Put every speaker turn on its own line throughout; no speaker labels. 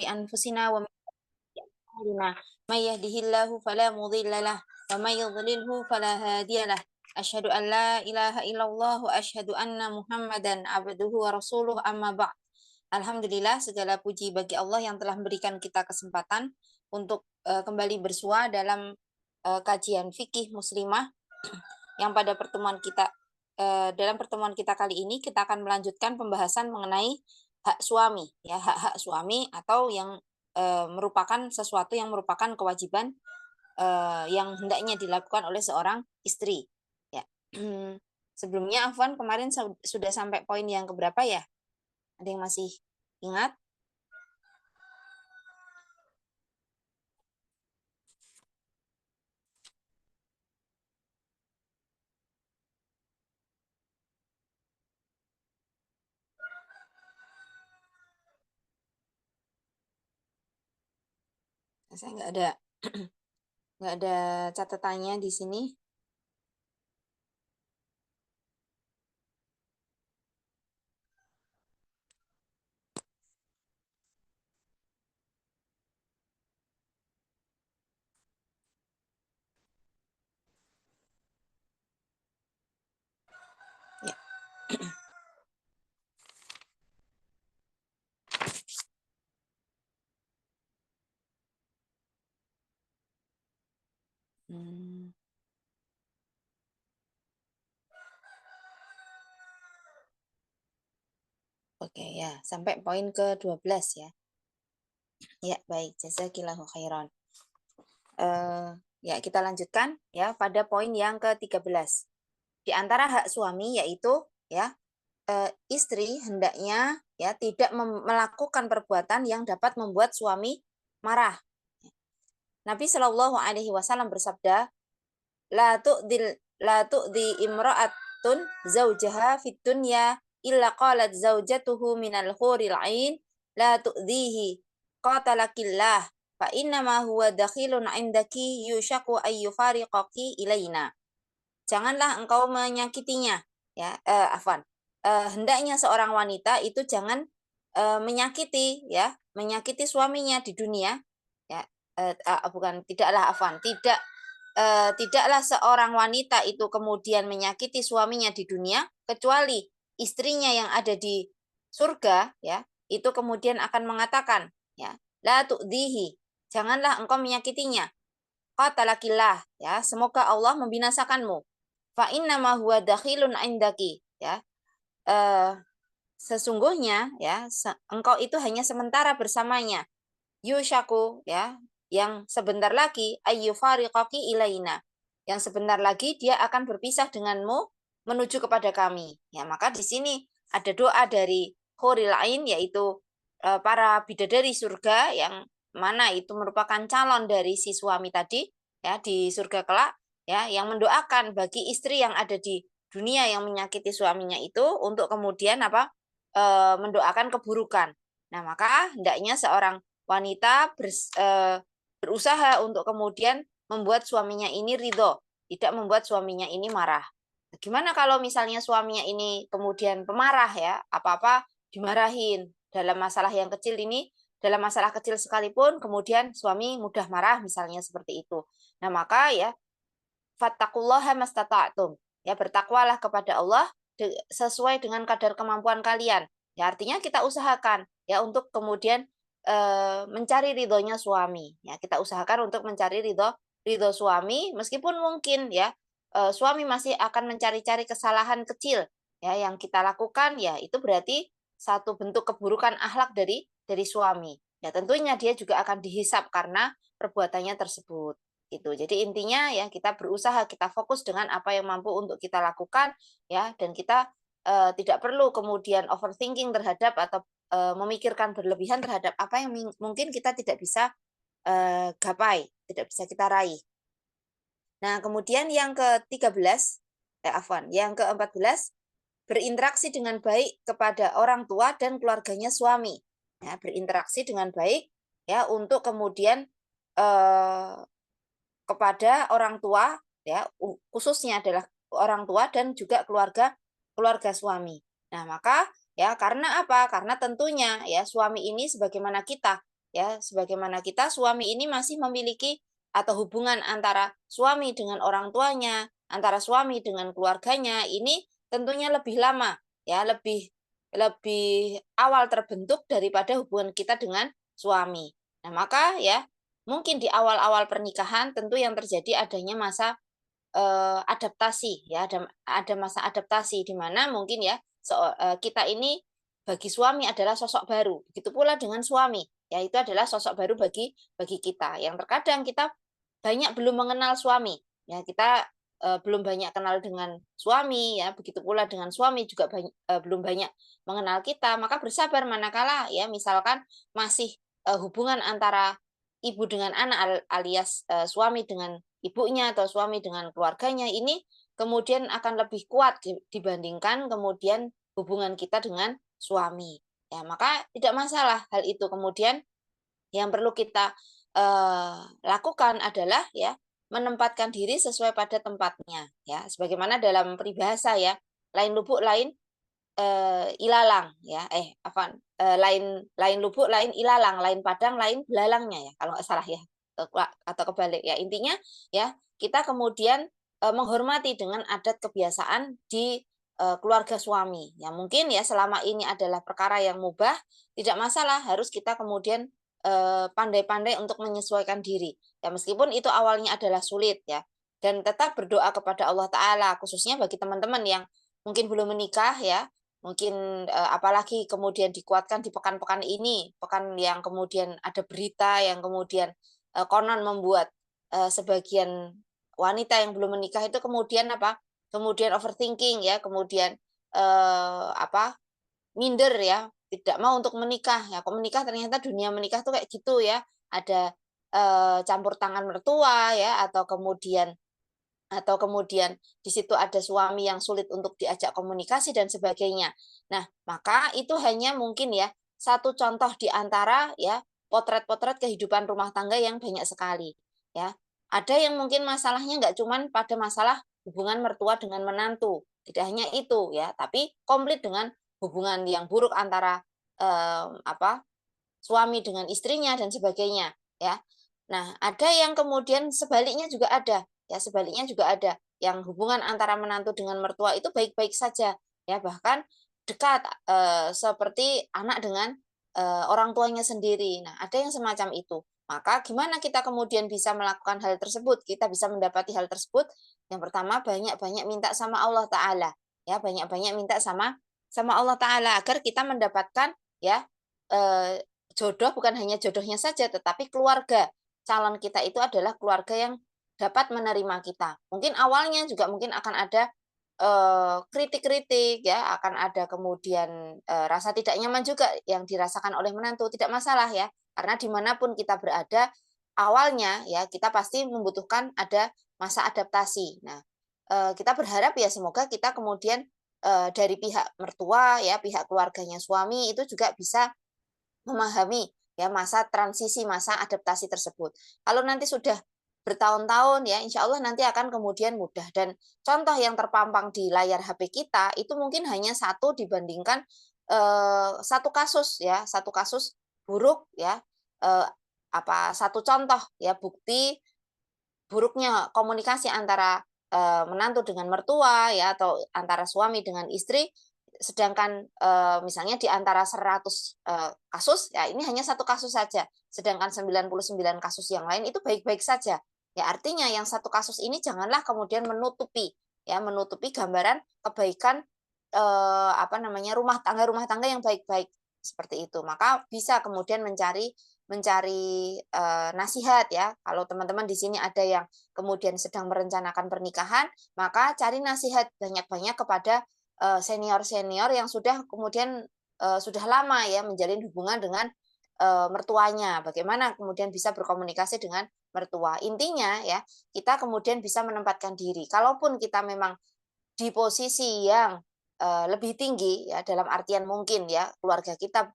أنفسنا ومن أعمالنا من يهده الله فلا مضل له ومن يضلله فلا هادي له أشهد أن لا إله إلا الله وأشهد أن محمدا عبده ورسوله أما بعد. Alhamdulillah, segala puji bagi Allah yang telah memberikan kita kesempatan untuk kembali bersua dalam kajian fikih muslimah yang pada dalam pertemuan kita kali ini kita akan melanjutkan pembahasan mengenai hak suami, ya, hak-hak suami atau yang merupakan sesuatu yang merupakan kewajiban yang hendaknya dilakukan oleh seorang istri, ya. Sebelumnya Afwan kemarin sudah sampai poin yang keberapa ya? Ada yang masih ingat? Saya nggak ada nggak ada catatannya di sini. Ya. Oke ya, sampai poin ke-12 ya. Ya, baik. Jazakillahu khairan. Ya, kita lanjutkan ya pada poin yang ke-13. Di antara hak suami yaitu ya istri hendaknya ya tidak melakukan perbuatan yang dapat membuat suami marah. Nabi Shallallahu alaihi wasallam bersabda, la tu'di imra'atun zaujaha fid dunya illa qalat zaujatuhu minal huril ain la tu'dihi qatalakillah fa innama huwa dakhilun indaki yushaku ayyufariqaki ilaina. Janganlah engkau menyakitinya, ya, hendaknya seorang wanita itu jangan menyakiti suaminya di dunia, ya, tidaklah seorang wanita itu kemudian menyakiti suaminya di dunia kecuali istrinya yang ada di surga, ya, itu kemudian akan mengatakan, ya, la tu'dihi, janganlah engkau menyakitinya, qatalakillah, ya, semoga Allah membinasakanmu, fa innama huwa dakhilun indaki, ya, sesungguhnya ya engkau itu hanya sementara bersamanya, yushaku, ya, yang sebentar lagi ayyufariqaki ilaina, yang sebentar lagi dia akan berpisah denganmu menuju kepada kami, ya. Maka di sini ada doa dari huril ain, yaitu para bidadari surga yang mana itu merupakan calon dari si suami tadi, ya, di surga kelak, ya, yang mendoakan bagi istri yang ada di dunia yang menyakiti suaminya itu untuk kemudian mendoakan keburukan. Nah, maka hendaknya seorang wanita berusaha untuk kemudian membuat suaminya ini ridho, tidak membuat suaminya ini marah. Gimana kalau misalnya suaminya ini kemudian pemarah, ya, apa-apa dimarahin dalam masalah yang kecil ini, dalam masalah kecil sekalipun kemudian suami mudah marah misalnya seperti itu. Nah, maka ya fattaqullaha mastata'tum, ya, bertakwalah kepada Allah sesuai dengan kadar kemampuan kalian. Ya, artinya kita usahakan ya untuk kemudian mencari ridhonya suami. Ya, kita usahakan untuk mencari ridho suami meskipun mungkin ya suami masih akan mencari-cari kesalahan kecil ya yang kita lakukan, ya itu berarti satu bentuk keburukan akhlak dari suami. Ya, tentunya dia juga akan dihisap karena perbuatannya tersebut. Itu. Jadi intinya ya kita berusaha, kita fokus dengan apa yang mampu untuk kita lakukan, ya, dan kita tidak perlu kemudian overthinking terhadap atau memikirkan berlebihan terhadap apa yang mungkin kita tidak bisa gapai, tidak bisa kita raih. Nah, kemudian yang ke-13, yang ke-14, berinteraksi dengan baik kepada orang tua dan keluarganya suami. Ya, berinteraksi dengan baik ya untuk kemudian kepada orang tua, ya, khususnya adalah orang tua dan juga keluarga suami. Nah, maka ya karena apa? Karena tentunya ya suami ini sebagaimana kita ya sebagaimana kita suami ini masih memiliki atau hubungan antara suami dengan orang tuanya, antara suami dengan keluarganya ini tentunya lebih lama ya, lebih lebih awal terbentuk daripada hubungan kita dengan suami. Nah, maka ya mungkin di awal-awal pernikahan tentu yang terjadi adanya masa adaptasi ya, ada masa adaptasi di mana mungkin ya kita ini bagi suami adalah sosok baru, begitu pula dengan suami, ya itu adalah sosok baru bagi kita, yang terkadang kita banyak belum mengenal suami, ya kita, belum banyak kenal dengan suami ya, begitu pula dengan suami juga belum banyak mengenal kita, maka bersabar manakala ya misalkan masih, hubungan antara ibu dengan anak alias, suami dengan ibunya atau suami dengan keluarganya ini kemudian akan lebih kuat dibandingkan kemudian hubungan kita dengan suami. Ya, maka tidak masalah hal itu. Kemudian yang perlu kita lakukan adalah ya menempatkan diri sesuai pada tempatnya ya. Sebagaimana dalam peribahasa ya, lain lubuk lain ilalang ya, afwan, lain lain lubuk, lain ilalang, lain padang, lain belalangnya ya, kalau nggak salah ya, atau kebalik ya. Intinya ya, kita kemudian, menghormati dengan adat kebiasaan di, keluarga suami. Ya mungkin ya selama ini adalah perkara yang mubah, tidak masalah harus kita kemudian, pandai-pandai untuk menyesuaikan diri. Ya meskipun itu awalnya adalah sulit ya, dan tetap berdoa kepada Allah Ta'ala, khususnya bagi teman-teman yang mungkin belum menikah ya, mungkin, apalagi kemudian dikuatkan di pekan-pekan ini, pekan yang kemudian ada berita yang kemudian, konon membuat, sebagian wanita yang belum menikah itu kemudian apa, kemudian overthinking ya, kemudian, apa, minder ya, tidak mau untuk menikah, ya kok menikah ternyata dunia menikah tuh kayak gitu ya, ada, campur tangan mertua ya, atau kemudian di situ ada suami yang sulit untuk diajak komunikasi dan sebagainya. Nah, maka itu hanya mungkin ya satu contoh di antara ya potret-potret kehidupan rumah tangga yang banyak sekali ya. Ada yang mungkin masalahnya nggak cuman pada masalah hubungan mertua dengan menantu, tidak hanya itu ya, tapi komplit dengan hubungan yang buruk antara apa suami dengan istrinya dan sebagainya ya. Nah, ada yang kemudian sebaliknya juga ada, ya sebaliknya juga ada, yang hubungan antara menantu dengan mertua itu baik-baik saja, ya bahkan dekat, seperti anak dengan, orang tuanya sendiri. Nah, ada yang semacam itu. Maka gimana kita kemudian bisa melakukan hal tersebut, kita bisa mendapati hal tersebut, yang pertama banyak-banyak minta sama Allah Ta'ala, ya banyak-banyak minta sama sama Allah Ta'ala agar kita mendapatkan ya, eee, jodoh bukan hanya jodohnya saja, tetapi keluarga calon kita itu adalah keluarga yang dapat menerima kita. Mungkin awalnya juga mungkin akan ada, kritik-kritik ya, akan ada kemudian, rasa tidak nyaman juga yang dirasakan oleh menantu, tidak masalah ya, karena dimanapun kita berada, awalnya ya kita pasti membutuhkan ada masa adaptasi. Nah, kita berharap ya semoga kita kemudian, dari pihak mertua ya, pihak keluarganya suami itu juga bisa memahami ya masa transisi, masa adaptasi tersebut. Kalau nanti sudah bertahun-tahun ya insya Allah nanti akan kemudian mudah dan contoh yang terpampang di layar HP kita itu mungkin hanya satu dibandingkan, satu kasus ya, satu kasus buruk ya, eee, satu contoh ya bukti buruknya komunikasi antara, menantu dengan mertua ya, atau antara suami dengan istri, sedangkan, misalnya di antara 100 kasus, ya ini hanya satu kasus saja, sedangkan 99 kasus yang lain itu baik-baik saja. Ya artinya yang satu kasus ini janganlah kemudian menutupi, ya menutupi gambaran kebaikan, rumah tangga yang baik-baik, seperti itu. Maka bisa kemudian mencari mencari, nasihat ya, kalau teman-teman di sini ada yang kemudian sedang merencanakan pernikahan, maka cari nasihat banyak-banyak kepada, senior-senior yang sudah kemudian, sudah lama ya menjalin hubungan dengan, mertuanya, bagaimana kemudian bisa berkomunikasi dengan mertua. Intinya ya, kita kemudian bisa menempatkan diri, kalaupun kita memang di posisi yang, lebih tinggi ya, dalam artian mungkin ya, keluarga kita,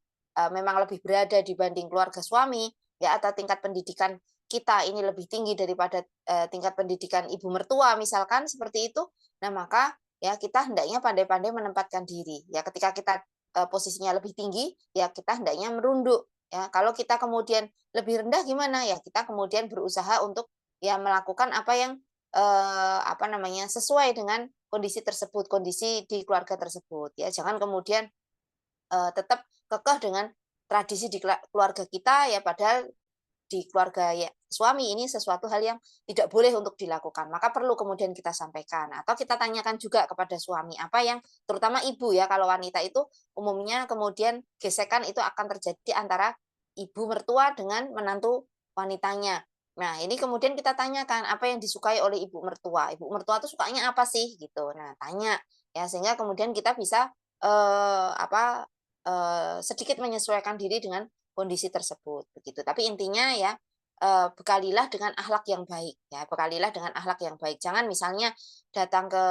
memang lebih berada dibanding keluarga suami, ya atau tingkat pendidikan kita ini lebih tinggi daripada, tingkat pendidikan ibu mertua misalkan seperti itu. Nah maka, ya kita hendaknya pandai-pandai menempatkan diri. Ya ketika kita, posisinya lebih tinggi, ya kita hendaknya merunduk, Ya, kalau kita kemudian lebih rendah gimana? Ya kita kemudian berusaha untuk ya melakukan apa yang apa namanya, sesuai dengan kondisi tersebut, kondisi di keluarga tersebut ya. Jangan kemudian tetap kekeh dengan tradisi di keluarga kita ya, padahal di keluarga ya suami ini sesuatu hal yang tidak boleh untuk dilakukan. Maka perlu kemudian kita sampaikan atau kita tanyakan juga kepada suami apa yang, terutama ibu ya, kalau wanita itu umumnya kemudian gesekan itu akan terjadi antara ibu mertua dengan menantu wanitanya. Nah, ini kemudian kita tanyakan apa yang disukai oleh ibu mertua. Ibu mertua itu sukanya apa sih gitu. Nah, tanya ya, sehingga kemudian kita bisa apa sedikit menyesuaikan diri dengan kondisi tersebut begitu. Tapi intinya ya bekalilah dengan akhlak yang baik ya, bekalilah dengan akhlak yang baik. Jangan misalnya datang ke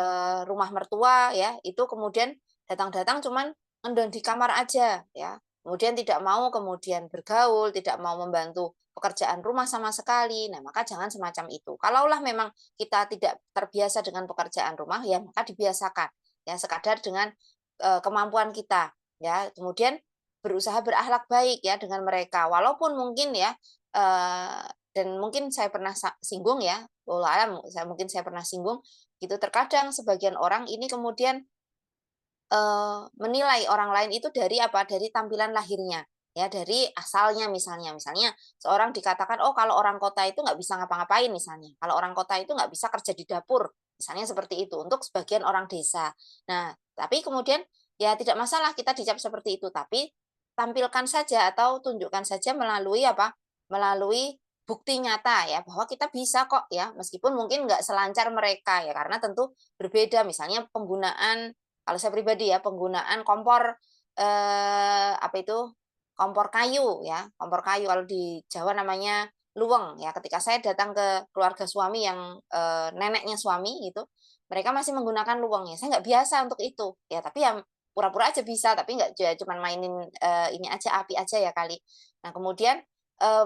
rumah mertua ya, itu kemudian datang-datang cuman ngendon di kamar aja ya. Kemudian tidak mau kemudian bergaul, tidak mau membantu pekerjaan rumah sama sekali. Nah, maka jangan semacam itu. Kalaulah memang kita tidak terbiasa dengan pekerjaan rumah ya, maka dibiasakan ya, sekadar dengan kemampuan kita ya. Kemudian berusaha berakhlak baik ya dengan mereka, walaupun mungkin ya, dan mungkin saya pernah singgung ya, wallahu alam, saya pernah singgung gitu, terkadang sebagian orang ini kemudian menilai orang lain itu dari apa, dari tampilan lahirnya, ya dari asalnya misalnya. Misalnya seorang dikatakan, "Oh kalau orang kota itu nggak bisa ngapa-ngapain," misalnya, "kalau orang kota itu nggak bisa kerja di dapur," misalnya seperti itu, untuk sebagian orang desa. Nah, tapi kemudian ya tidak masalah kita dicap seperti itu, tapi tampilkan saja atau tunjukkan saja melalui apa, melalui bukti nyata ya, bahwa kita bisa kok ya, meskipun mungkin nggak selancar mereka ya, karena tentu berbeda. Misalnya penggunaan, kalau saya pribadi ya, penggunaan kompor, apa itu, kompor kayu ya, kompor kayu, kalau di Jawa namanya luweng ya. Ketika saya datang ke keluarga suami yang, neneknya suami gitu, mereka masih menggunakan luweng ya, saya nggak biasa untuk itu, ya tapi ya pura-pura aja bisa, tapi nggak cuman mainin, ini aja, api aja ya kali. Nah kemudian,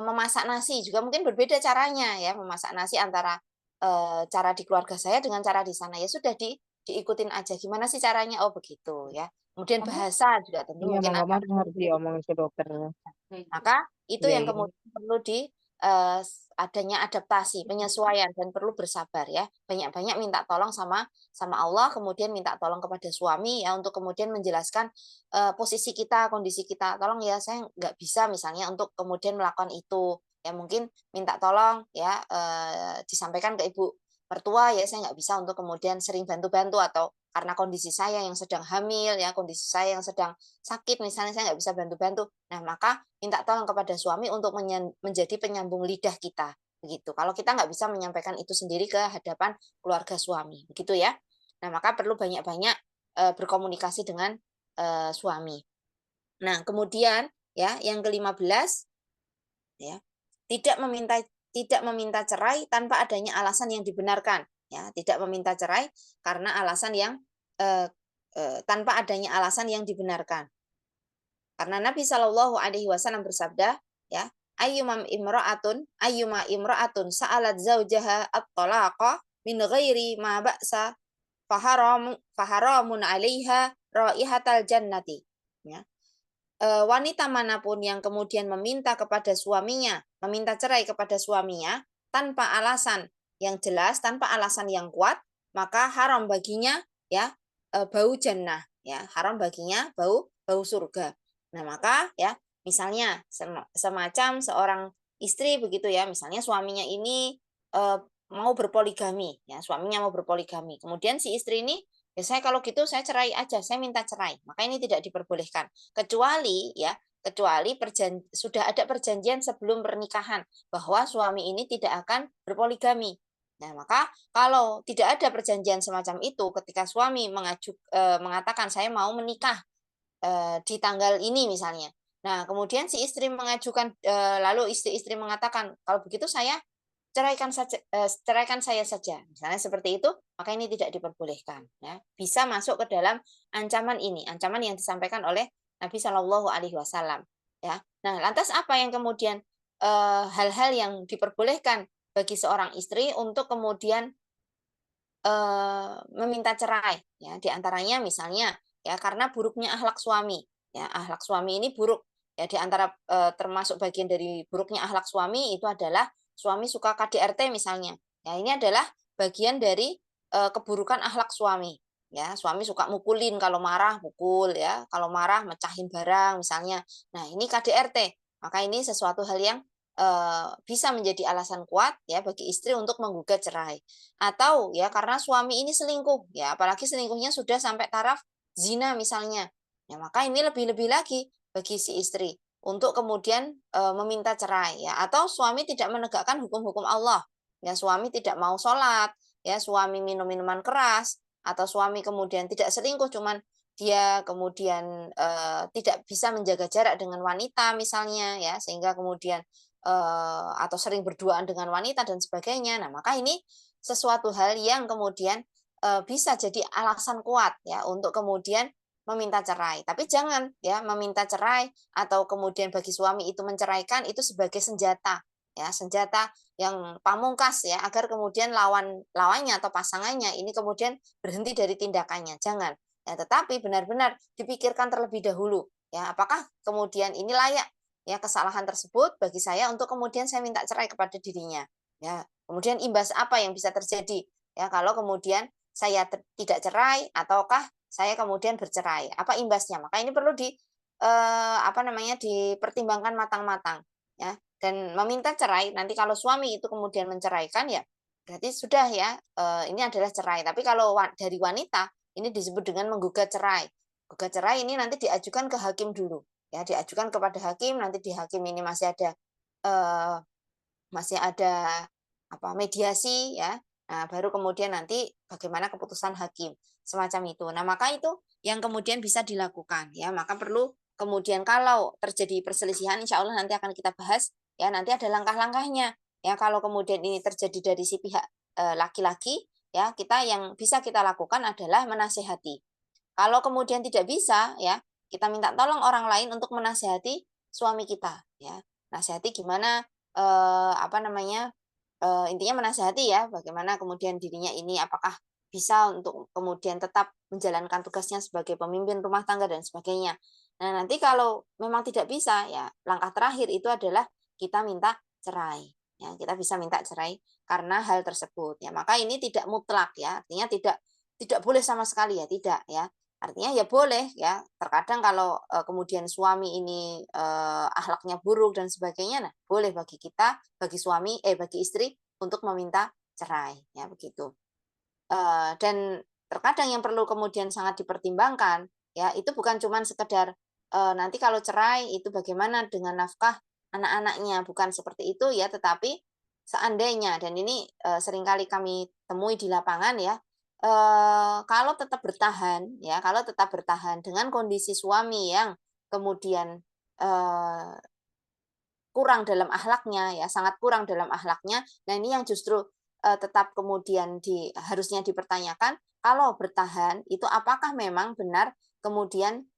memasak nasi juga mungkin berbeda caranya ya, memasak nasi antara, cara di keluarga saya dengan cara di sana, ya sudah diikutin aja, gimana sih caranya? Oh begitu ya. Kemudian bahasa juga tentu
Iya, mau
mungkin
nggak
ada.
mau harus diomongin ke dokter.
Maka itu
Iya
yang
iya.
kemudian perlu adanya adaptasi, penyesuaian dan perlu bersabar ya. Banyak-banyak minta tolong sama sama Allah, kemudian minta tolong kepada suami ya untuk kemudian menjelaskan, posisi kita, kondisi kita. "Tolong ya saya nggak bisa," misalnya untuk kemudian melakukan itu. Ya mungkin minta tolong ya, disampaikan ke ibu mertua ya, "Saya nggak bisa untuk kemudian sering bantu-bantu," atau karena kondisi saya yang sedang hamil ya, kondisi saya yang sedang sakit misalnya, saya nggak bisa bantu-bantu. Nah, maka minta tolong kepada suami untuk menjadi penyambung lidah kita, begitu. Kalau kita nggak bisa menyampaikan itu sendiri ke hadapan keluarga suami, begitu ya. Nah, maka perlu banyak-banyak, berkomunikasi dengan, suami. Nah, kemudian ya, yang ke-15 ya, tidak meminta cerai tanpa adanya alasan yang dibenarkan, ya. Tidak meminta cerai karena alasan yang, eee tanpa adanya alasan yang dibenarkan. Karena Nabi Shallallahu Alaihi Wasallam bersabda, ya, ayyuma imra'atun sa'alat zaujaha at-talaqa min ghairi ma ba'sa faharamun 'alaiha raihatal jannati. Ya. Wanita manapun yang kemudian meminta cerai kepada suaminya tanpa alasan yang jelas, tanpa alasan yang kuat, maka haram baginya ya, bau jannah, ya, haram baginya bau bau surga. Nah, maka ya, misalnya semacam seorang istri begitu ya, misalnya suaminya ini, mau berpoligami, ya, suaminya mau berpoligami. Kemudian si istri ini, "Ya saya kalau gitu saya cerai aja, saya minta cerai." Maka ini tidak diperbolehkan. Kecuali ya, kecuali sudah ada perjanjian sebelum pernikahan bahwa suami ini tidak akan berpoligami. Nah, maka kalau tidak ada perjanjian semacam itu, ketika suami mengatakan saya mau menikah di tanggal ini misalnya. Nah, kemudian si istri mengajukan, lalu istri mengatakan, "Kalau begitu saya ceraikan saya saja." Misalnya seperti itu, maka ini tidak diperbolehkan, ya. Bisa masuk ke dalam ancaman ini, ancaman yang disampaikan oleh Nabi Shallallahu Alaihi Wasallam, ya. Nah, lantas apa yang kemudian, hal-hal yang diperbolehkan bagi seorang istri untuk kemudian meminta cerai, ya, di antaranya misalnya, ya, karena buruknya akhlak suami, ya, akhlak suami ini buruk. Ya di antara termasuk bagian dari buruknya akhlak suami itu adalah suami suka KDRT misalnya. Ya ini adalah bagian dari keburukan akhlak suami. Ya, suami suka mukulin kalau marah pukul ya, kalau marah mecahin barang misalnya. Nah, ini KDRT. Maka ini sesuatu hal yang bisa menjadi alasan kuat ya bagi istri untuk menggugat cerai. Atau ya karena suami ini selingkuh ya, apalagi selingkuhnya sudah sampai taraf zina misalnya. Ya, maka ini lebih-lebih lagi bagi si istri untuk kemudian meminta cerai ya, atau suami tidak menegakkan hukum-hukum Allah. Ya, suami tidak mau sholat, ya, suami minum minuman keras, atau suami kemudian tidak selingkuh, cuman dia kemudian tidak bisa menjaga jarak dengan wanita misalnya ya, sehingga kemudian atau sering berduaan dengan wanita dan sebagainya. Nah, maka ini sesuatu hal yang kemudian bisa jadi alasan kuat ya untuk kemudian meminta cerai. Tapi jangan ya meminta cerai atau kemudian bagi suami itu menceraikan itu sebagai senjata ya, senjata yang pamungkas ya agar kemudian lawannya atau pasangannya ini kemudian berhenti dari tindakannya. Jangan. Ya, tetapi benar-benar dipikirkan terlebih dahulu ya, apakah kemudian ini layak ya kesalahan tersebut bagi saya untuk kemudian saya minta cerai kepada dirinya. Ya, kemudian imbas apa yang bisa terjadi ya kalau kemudian saya tidak cerai ataukah saya kemudian bercerai. Apa imbasnya? Maka ini perlu apa namanya dipertimbangkan matang-matang ya. Dan meminta cerai nanti kalau suami itu kemudian menceraikan ya berarti sudah ya ini adalah cerai. Tapi kalau dari wanita ini disebut dengan menggugat cerai. Gugat cerai ini nanti diajukan ke hakim dulu ya, diajukan kepada hakim, nanti di hakim ini eh, masih ada apa mediasi ya. Nah, baru kemudian nanti bagaimana keputusan hakim semacam itu. Nah, maka itu yang kemudian bisa dilakukan ya. Maka perlu kemudian kalau terjadi perselisihan insya Allah nanti akan kita bahas ya, nanti ada langkah-langkahnya. Ya, kalau kemudian ini terjadi dari si pihak laki-laki ya, kita yang bisa kita lakukan adalah menasehati. Kalau kemudian tidak bisa ya, kita minta tolong orang lain untuk menasehati suami kita ya. Nasihati gimana apa namanya, intinya menasihati ya, bagaimana kemudian dirinya ini apakah bisa untuk kemudian tetap menjalankan tugasnya sebagai pemimpin rumah tangga dan sebagainya. Nah, nanti kalau memang tidak bisa, ya langkah terakhir itu adalah kita minta cerai. Ya, kita bisa minta cerai karena hal tersebut. Ya, maka ini tidak mutlak ya, artinya tidak boleh sama sekali ya, tidak ya. Artinya ya boleh ya, terkadang kalau kemudian suami ini akhlaknya buruk dan sebagainya, nah boleh bagi kita, bagi suami, bagi istri untuk meminta cerai, ya begitu. Dan terkadang yang perlu kemudian sangat dipertimbangkan, ya itu bukan cuma sekedar nanti kalau cerai itu bagaimana dengan nafkah anak-anaknya, bukan seperti itu ya, tetapi seandainya dan ini seringkali kami temui di lapangan ya, kalau tetap bertahan ya, kalau tetap bertahan dengan kondisi suami yang kemudian, eee, kurang dalam akhlaknya ya, sangat kurang dalam akhlaknya. Nah ini yang justru, tetap kemudian harusnya dipertanyakan, kalau bertahan itu apakah memang benar kemudian,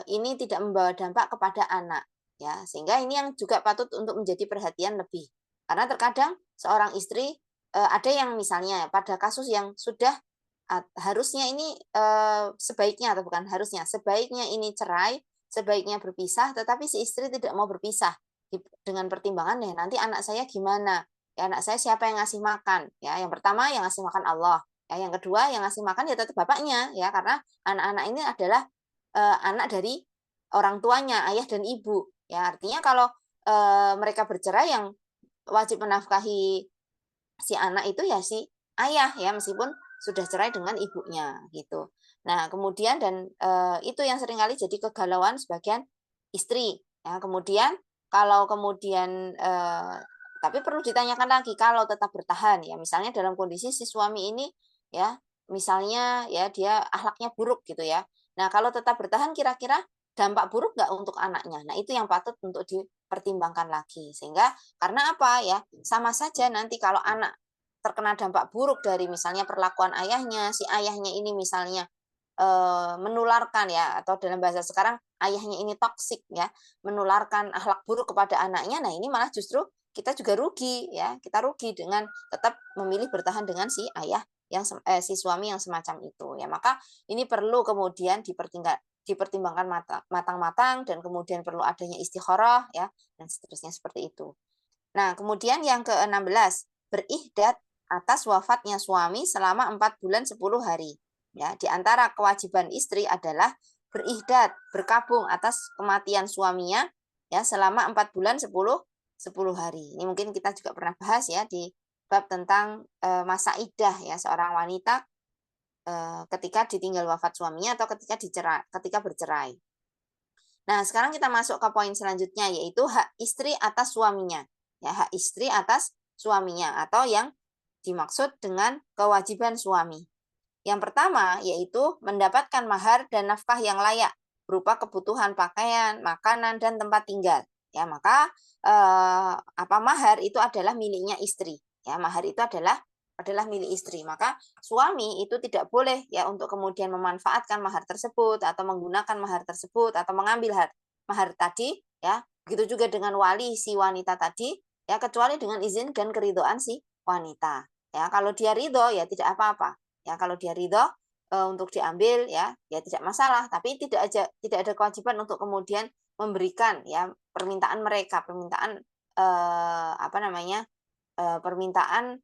ini tidak membawa dampak kepada anak, ya. Sehingga ini yang juga patut untuk menjadi perhatian lebih. Karena terkadang seorang istri, ada yang misalnya pada kasus yang sudah harusnya ini, sebaiknya atau bukan harusnya, sebaiknya ini cerai, sebaiknya berpisah, tetapi si istri tidak mau berpisah. Dengan pertimbangan, ya nanti anak saya gimana? Ya anak saya siapa yang ngasih makan? Ya yang pertama yang ngasih makan Allah. Ya yang kedua yang ngasih makan ya tetap bapaknya ya karena anak-anak ini adalah anak dari orang tuanya, ayah dan ibu. Ya artinya kalau mereka bercerai yang wajib menafkahi si anak itu ya si ayah ya meskipun sudah cerai dengan ibunya gitu. Nah, kemudian dan itu yang seringkali jadi kegalauan sebagian istri. Ya, kemudian kalau kemudian tapi perlu ditanyakan lagi kalau tetap bertahan ya misalnya dalam kondisi si suami ini ya misalnya ya dia akhlaknya buruk gitu ya. Nah, kalau tetap bertahan kira-kira dampak buruk nggak untuk anaknya? Nah, itu yang patut untuk dipertimbangkan lagi. Sehingga karena apa ya? Sama saja nanti kalau anak terkena dampak buruk dari misalnya perlakuan ayahnya, si ayahnya ini misalnya menularkan ya atau dalam bahasa sekarang ayahnya ini toksik ya, menularkan akhlak buruk kepada anaknya. Nah, ini malah justru kita juga rugi ya. Kita rugi dengan tetap memilih bertahan dengan si ayah yang si suami yang semacam itu ya. Maka ini perlu kemudian dipertimbangkan matang-matang dan kemudian perlu adanya istikharah ya dan seterusnya seperti itu. Nah, kemudian yang ke-16, berihdat atas wafatnya suami selama 4 bulan 10 hari. Ya, di antara kewajiban istri adalah berihdat, berkabung atas kematian suaminya ya selama 4 bulan 10 hari. Ini mungkin kita juga pernah bahas ya di bab tentang masa iddah ya seorang wanita ketika ditinggal wafat suaminya atau ketika bercerai. Nah, sekarang kita masuk ke poin selanjutnya yaitu hak istri atas suaminya. Ya, hak istri atas suaminya atau yang dimaksud dengan kewajiban suami. Yang pertama yaitu mendapatkan mahar dan nafkah yang layak berupa kebutuhan pakaian, makanan dan tempat tinggal. Ya, maka mahar itu adalah miliknya istri. Ya, mahar itu adalah milik istri. Maka suami itu tidak boleh ya untuk kemudian memanfaatkan mahar tersebut atau menggunakan mahar tersebut atau mengambil mahar tadi ya. Begitu juga dengan wali si wanita tadi ya, kecuali dengan izin dan keridhaan si wanita. Ya, kalau dia ridho ya tidak apa-apa. Ya, kalau dia ridho untuk diambil ya tidak masalah, tapi tidak ada kewajiban untuk kemudian memberikan ya permintaan mereka, permintaan permintaan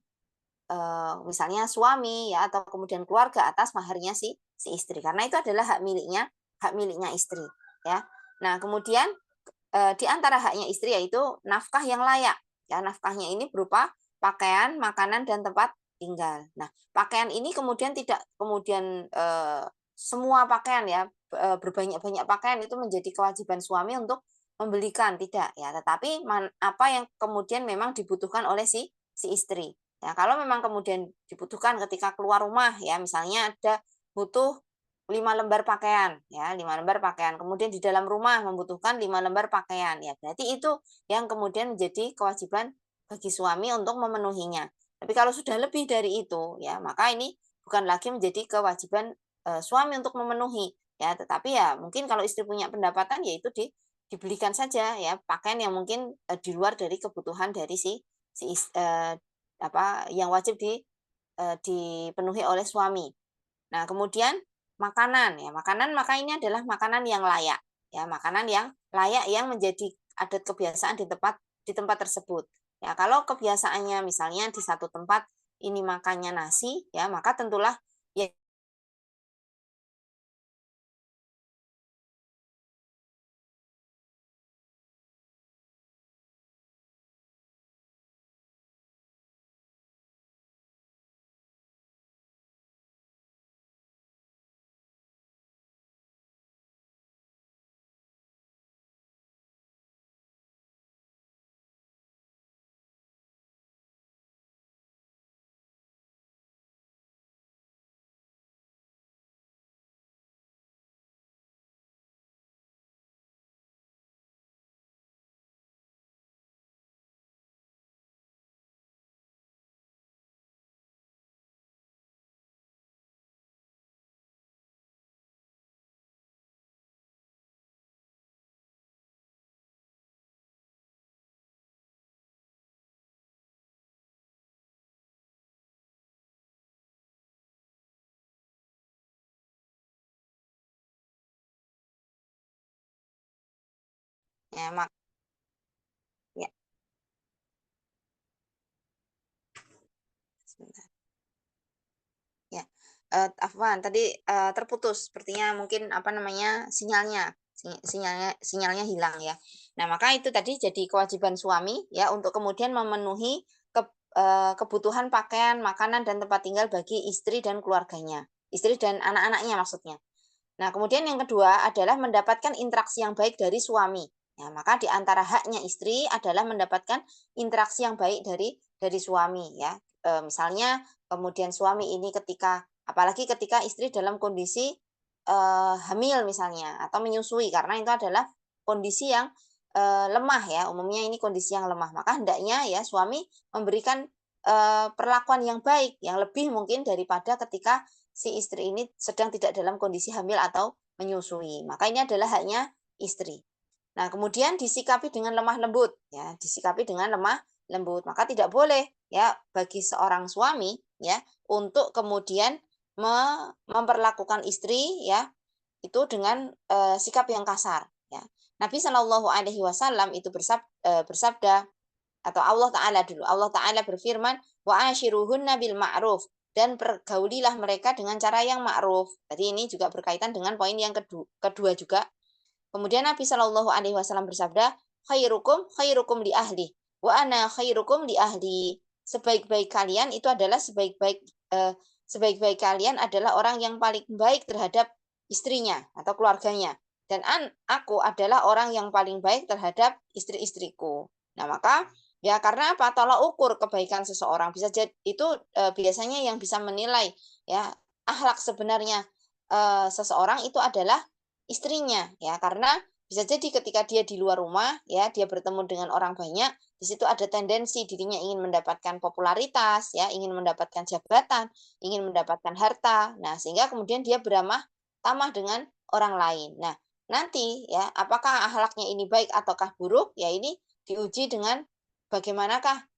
misalnya suami ya atau kemudian keluarga atas maharnya si istri, karena itu adalah hak miliknya istri ya. Nah, kemudian di antara haknya istri yaitu nafkah yang layak ya. Nafkahnya ini berupa pakaian, makanan dan tempat tinggal. Nah, pakaian ini kemudian tidak kemudian semua pakaian ya, berbanyak-banyak pakaian itu menjadi kewajiban suami untuk membelikan, tidak ya, tetapi apa yang kemudian memang dibutuhkan oleh si istri. Ya, kalau memang kemudian dibutuhkan ketika keluar rumah ya, misalnya ada butuh 5 lembar pakaian ya, 5 lembar pakaian. Kemudian di dalam rumah membutuhkan 5 lembar pakaian ya. Berarti itu yang kemudian menjadi kewajiban bagi suami untuk memenuhinya. Tapi kalau sudah lebih dari itu ya, maka ini bukan lagi menjadi kewajiban suami untuk memenuhi ya, tetapi ya mungkin kalau istri punya pendapatan ya itu dibelikan saja ya pakaian yang mungkin di luar dari kebutuhan dari si yang wajib dipenuhi oleh suami. Nah, kemudian makanan ya, maka ini adalah makanan yang layak ya, makanan yang layak yang menjadi adat kebiasaan di tempat tersebut. Ya, kalau kebiasaannya misalnya di satu tempat ini makannya nasi ya, maka tentulah ya ya, ya, sebentar. Ya, Afwan, tadi terputus, sepertinya mungkin sinyalnya hilang ya. Nah, maka itu tadi jadi kewajiban suami ya untuk kemudian memenuhi kebutuhan pakaian, makanan dan tempat tinggal bagi istri dan keluarganya, istri dan anak-anaknya maksudnya. Nah, kemudian yang kedua adalah mendapatkan interaksi yang baik dari suami. Ya, maka di antara haknya istri adalah mendapatkan interaksi yang baik dari suami ya. Misalnya kemudian suami ini apalagi ketika istri dalam kondisi hamil misalnya atau menyusui, karena itu adalah kondisi yang lemah ya. Umumnya ini kondisi yang lemah. Maka hendaknya ya suami memberikan perlakuan yang baik, yang lebih mungkin daripada ketika si istri ini sedang tidak dalam kondisi hamil atau menyusui. Maka ini adalah haknya istri. Nah, kemudian disikapi dengan lemah lembut, ya, disikapi dengan lemah lembut. Maka tidak boleh ya bagi seorang suami ya untuk kemudian memperlakukan istri ya itu dengan sikap yang kasar. Ya. Nabi Shallallahu Alaihi Wasallam itu bersabda atau Allah Taala dulu. Allah Taala berfirman, wa ashiruhunna bil ma'ruf, dan pergaulilah mereka dengan cara yang ma'ruf. Tadi ini juga berkaitan dengan poin yang kedua juga. Kemudian Nabi Shallallahu Alaihi Wasallam bersabda, khairukum khairukum li ahli, wa ana khairukum li ahli. Sebaik-baik kalian itu adalah sebaik-baik kalian adalah orang yang paling baik terhadap istrinya atau keluarganya. Dan aku adalah orang yang paling baik terhadap istri-istriku. Nah, maka ya karena apa? Tolak ukur kebaikan seseorang bisa jadi itu biasanya yang bisa menilai ya akhlak sebenarnya seseorang itu adalah istrinya ya, karena bisa jadi ketika dia di luar rumah ya dia bertemu dengan orang banyak, di situ ada tendensi dirinya ingin mendapatkan popularitas ya, ingin mendapatkan jabatan, ingin mendapatkan harta. Nah, sehingga kemudian dia beramah tamah dengan orang lain. Nah, nanti ya apakah akhlaknya ini baik ataukah buruk ya, ini diuji dengan bagaimanakah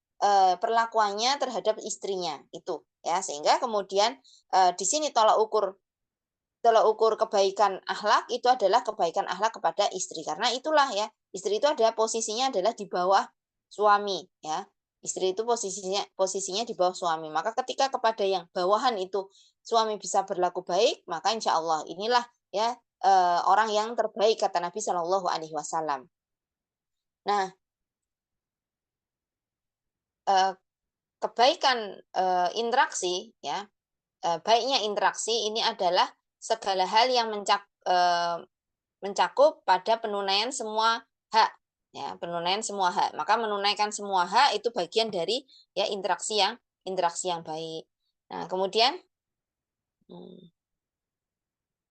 perlakuannya terhadap istrinya itu ya, sehingga kemudian di sini tolak ukur kebaikan akhlak itu adalah kebaikan akhlak kepada istri, karena itulah ya istri itu ada posisinya adalah di bawah suami ya, istri itu posisinya di bawah suami, maka ketika kepada yang bawahan itu suami bisa berlaku baik, maka insya Allah inilah ya orang yang terbaik kata Nabi Shallallahu Alaihi Wasallam. Nah, eh, kebaikan interaksi ya, baiknya interaksi ini adalah segala hal yang mencakup pada penunaian semua hak ya, penunaian semua hak. Maka menunaikan semua hak itu bagian dari ya interaksi yang baik. Nah, kemudian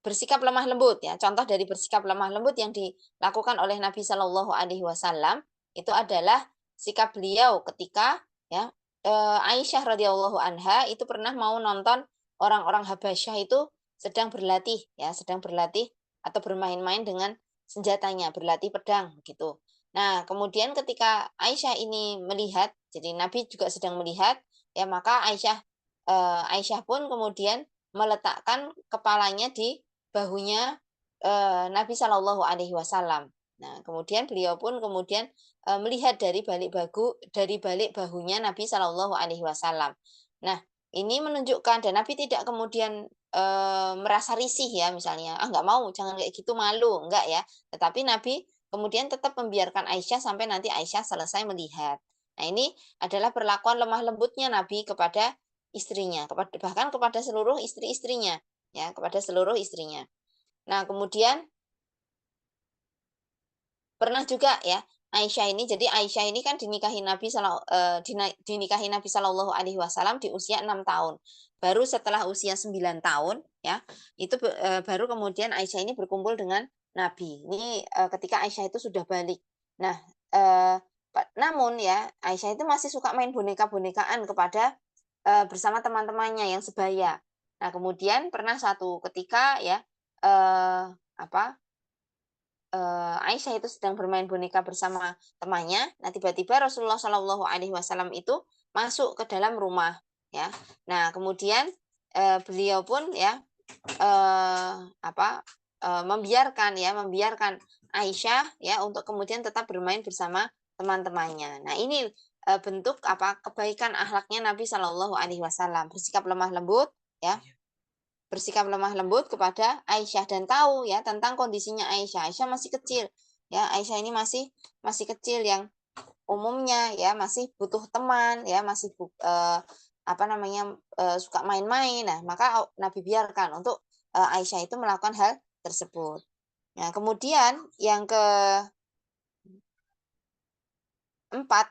bersikap lemah lembut ya. Contoh dari bersikap lemah lembut yang dilakukan oleh Nabi Shallallahu Alaihi Wasallam itu adalah sikap beliau ketika ya Aisyah radhiyallahu anha itu pernah mau nonton orang-orang Habasyah itu sedang berlatih ya, sedang berlatih atau bermain-main dengan senjatanya, berlatih pedang gitu. Nah, kemudian ketika Aisyah ini melihat, jadi Nabi juga sedang melihat, ya maka Aisyah pun kemudian meletakkan kepalanya di bahunya Nabi Shallallahu Alaihi Wasallam. Nah, kemudian beliau pun kemudian melihat dari balik bahunya Nabi Shallallahu Alaihi Wasallam. Nah, ini menunjukkan dan Nabi tidak kemudian merasa risih ya, misalnya nggak mau, jangan kayak gitu, malu, enggak ya. Tetapi Nabi kemudian tetap membiarkan Aisyah sampai nanti Aisyah selesai melihat. Nah, ini adalah perlakuan lemah lembutnya Nabi kepada istrinya, bahkan kepada seluruh istri-istrinya ya, kepada seluruh istrinya. Nah, kemudian pernah juga ya Aisyah ini, jadi Aisyah ini kan dinikahi Nabi Shallallahu Alaihi Wasallam di usia 6 tahun. Baru setelah usia 9 tahun ya, itu baru kemudian Aisyah ini berkumpul dengan Nabi. Ini ketika Aisyah itu sudah balik. Nah, namun ya Aisyah itu masih suka main boneka-bonekaan bersama teman-temannya yang sebaya. Nah, kemudian pernah satu ketika ya Aisyah itu sedang bermain boneka bersama temannya. Nah, tiba-tiba Rasulullah Shallallahu Alaihi Wasallam itu masuk ke dalam rumah, ya. Nah, kemudian beliau pun ya membiarkan Aisyah ya untuk kemudian tetap bermain bersama teman-temannya. Nah, ini bentuk kebaikan akhlaknya Nabi Shallallahu Alaihi Wasallam, bersikap lemah lembut, ya, bersikap lemah lembut kepada Aisyah dan tahu ya tentang kondisinya Aisyah. Aisyah masih kecil ya, Aisyah ini masih kecil yang umumnya ya masih butuh teman ya, masih suka main-main. Nah, maka Nabi biarkan untuk Aisyah itu melakukan hal tersebut. Nah, kemudian yang keempat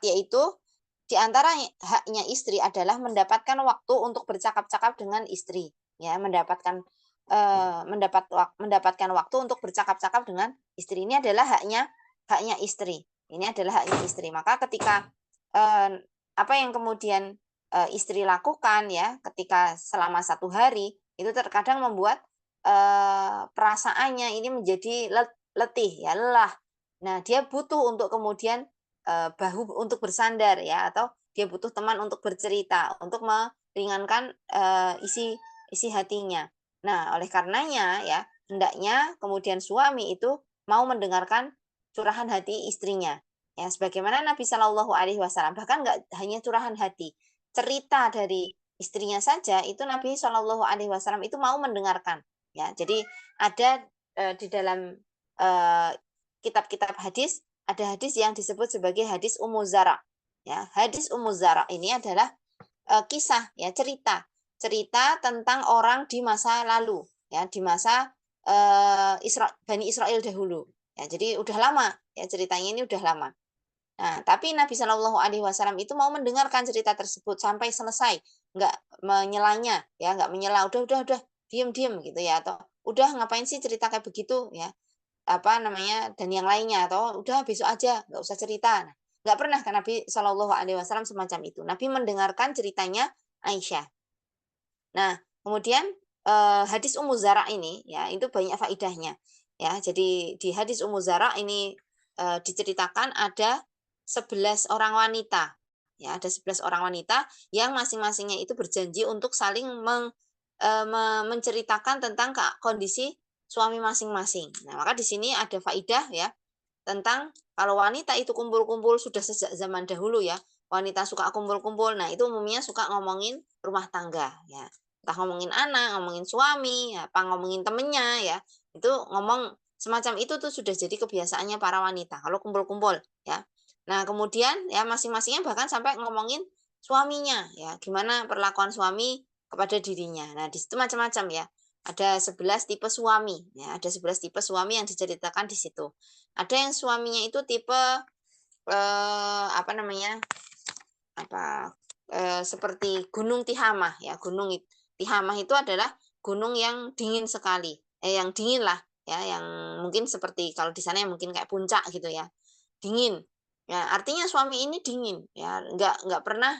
yaitu di antara haknya istri adalah mendapatkan waktu untuk bercakap-cakap dengan istri, ya, mendapatkan waktu untuk bercakap-cakap dengan istri. Ini adalah haknya istri. Ini adalah haknya istri. Maka ketika apa yang kemudian istri lakukan ya, ketika selama 1 hari itu terkadang membuat perasaannya ini menjadi letih ya, lelah. Nah, dia butuh untuk kemudian bahu untuk bersandar ya, atau dia butuh teman untuk bercerita untuk meringankan isi hatinya. Nah, oleh karenanya ya hendaknya kemudian suami itu mau mendengarkan curahan hati istrinya. Ya, sebagaimana Nabi Shallallahu Alaihi Wasallam bahkan nggak hanya curahan hati, cerita dari istrinya saja itu Nabi Shallallahu Alaihi Wasallam itu mau mendengarkan. Ya, jadi ada di dalam kitab-kitab hadis ada hadis yang disebut sebagai hadis Ummu Zara. Ya, hadis Ummu Zara ini adalah kisah ya cerita tentang orang di masa lalu ya di masa Bani Israel dahulu ya jadi udah lama ya ceritanya ini udah lama. Nah, tapi Nabi Shallallahu Alaihi Wasallam itu mau mendengarkan cerita tersebut sampai selesai, nggak menyelanya, ya, nggak menyela, udah, diem gitu ya, atau udah ngapain sih cerita kayak begitu ya, apa namanya, dan yang lainnya, atau udah besok aja, nggak usah cerita. Nah, nggak pernah kan Nabi Shallallahu Alaihi Wasallam semacam itu. Nabi mendengarkan ceritanya Aisyah. Nah, kemudian hadis Ummu Zara ini ya itu banyak faidahnya. Ya, jadi di hadis Ummu Zara ini diceritakan ada 11 orang wanita. Ya, ada 11 orang wanita yang masing-masingnya itu berjanji untuk saling menceritakan tentang kondisi suami masing-masing. Nah, maka di sini ada faidah ya tentang kalau wanita itu kumpul-kumpul sudah sejak zaman dahulu ya. Wanita suka kumpul-kumpul. Nah, itu umumnya suka ngomongin rumah tangga ya. Entah ngomongin anak, ngomongin suami, apa ngomongin temennya ya. Itu ngomong semacam itu tuh sudah jadi kebiasaannya para wanita kalau kumpul-kumpul ya. Nah, kemudian ya masing-masingnya bahkan sampai ngomongin suaminya ya, gimana perlakuan suami kepada dirinya. Nah, di situ macam-macam ya. Ada 11 tipe suami ya, ada 11 tipe suami yang diceritakan di situ. Ada yang suaminya itu tipe apa namanya? Apa seperti Gunung Tihamah ya. Gunung Tihamah itu adalah gunung yang dingin sekali. Yang dingin lah ya, yang mungkin seperti kalau di sana yang mungkin kayak puncak gitu ya. Dingin. Ya, artinya suami ini dingin ya, nggak pernah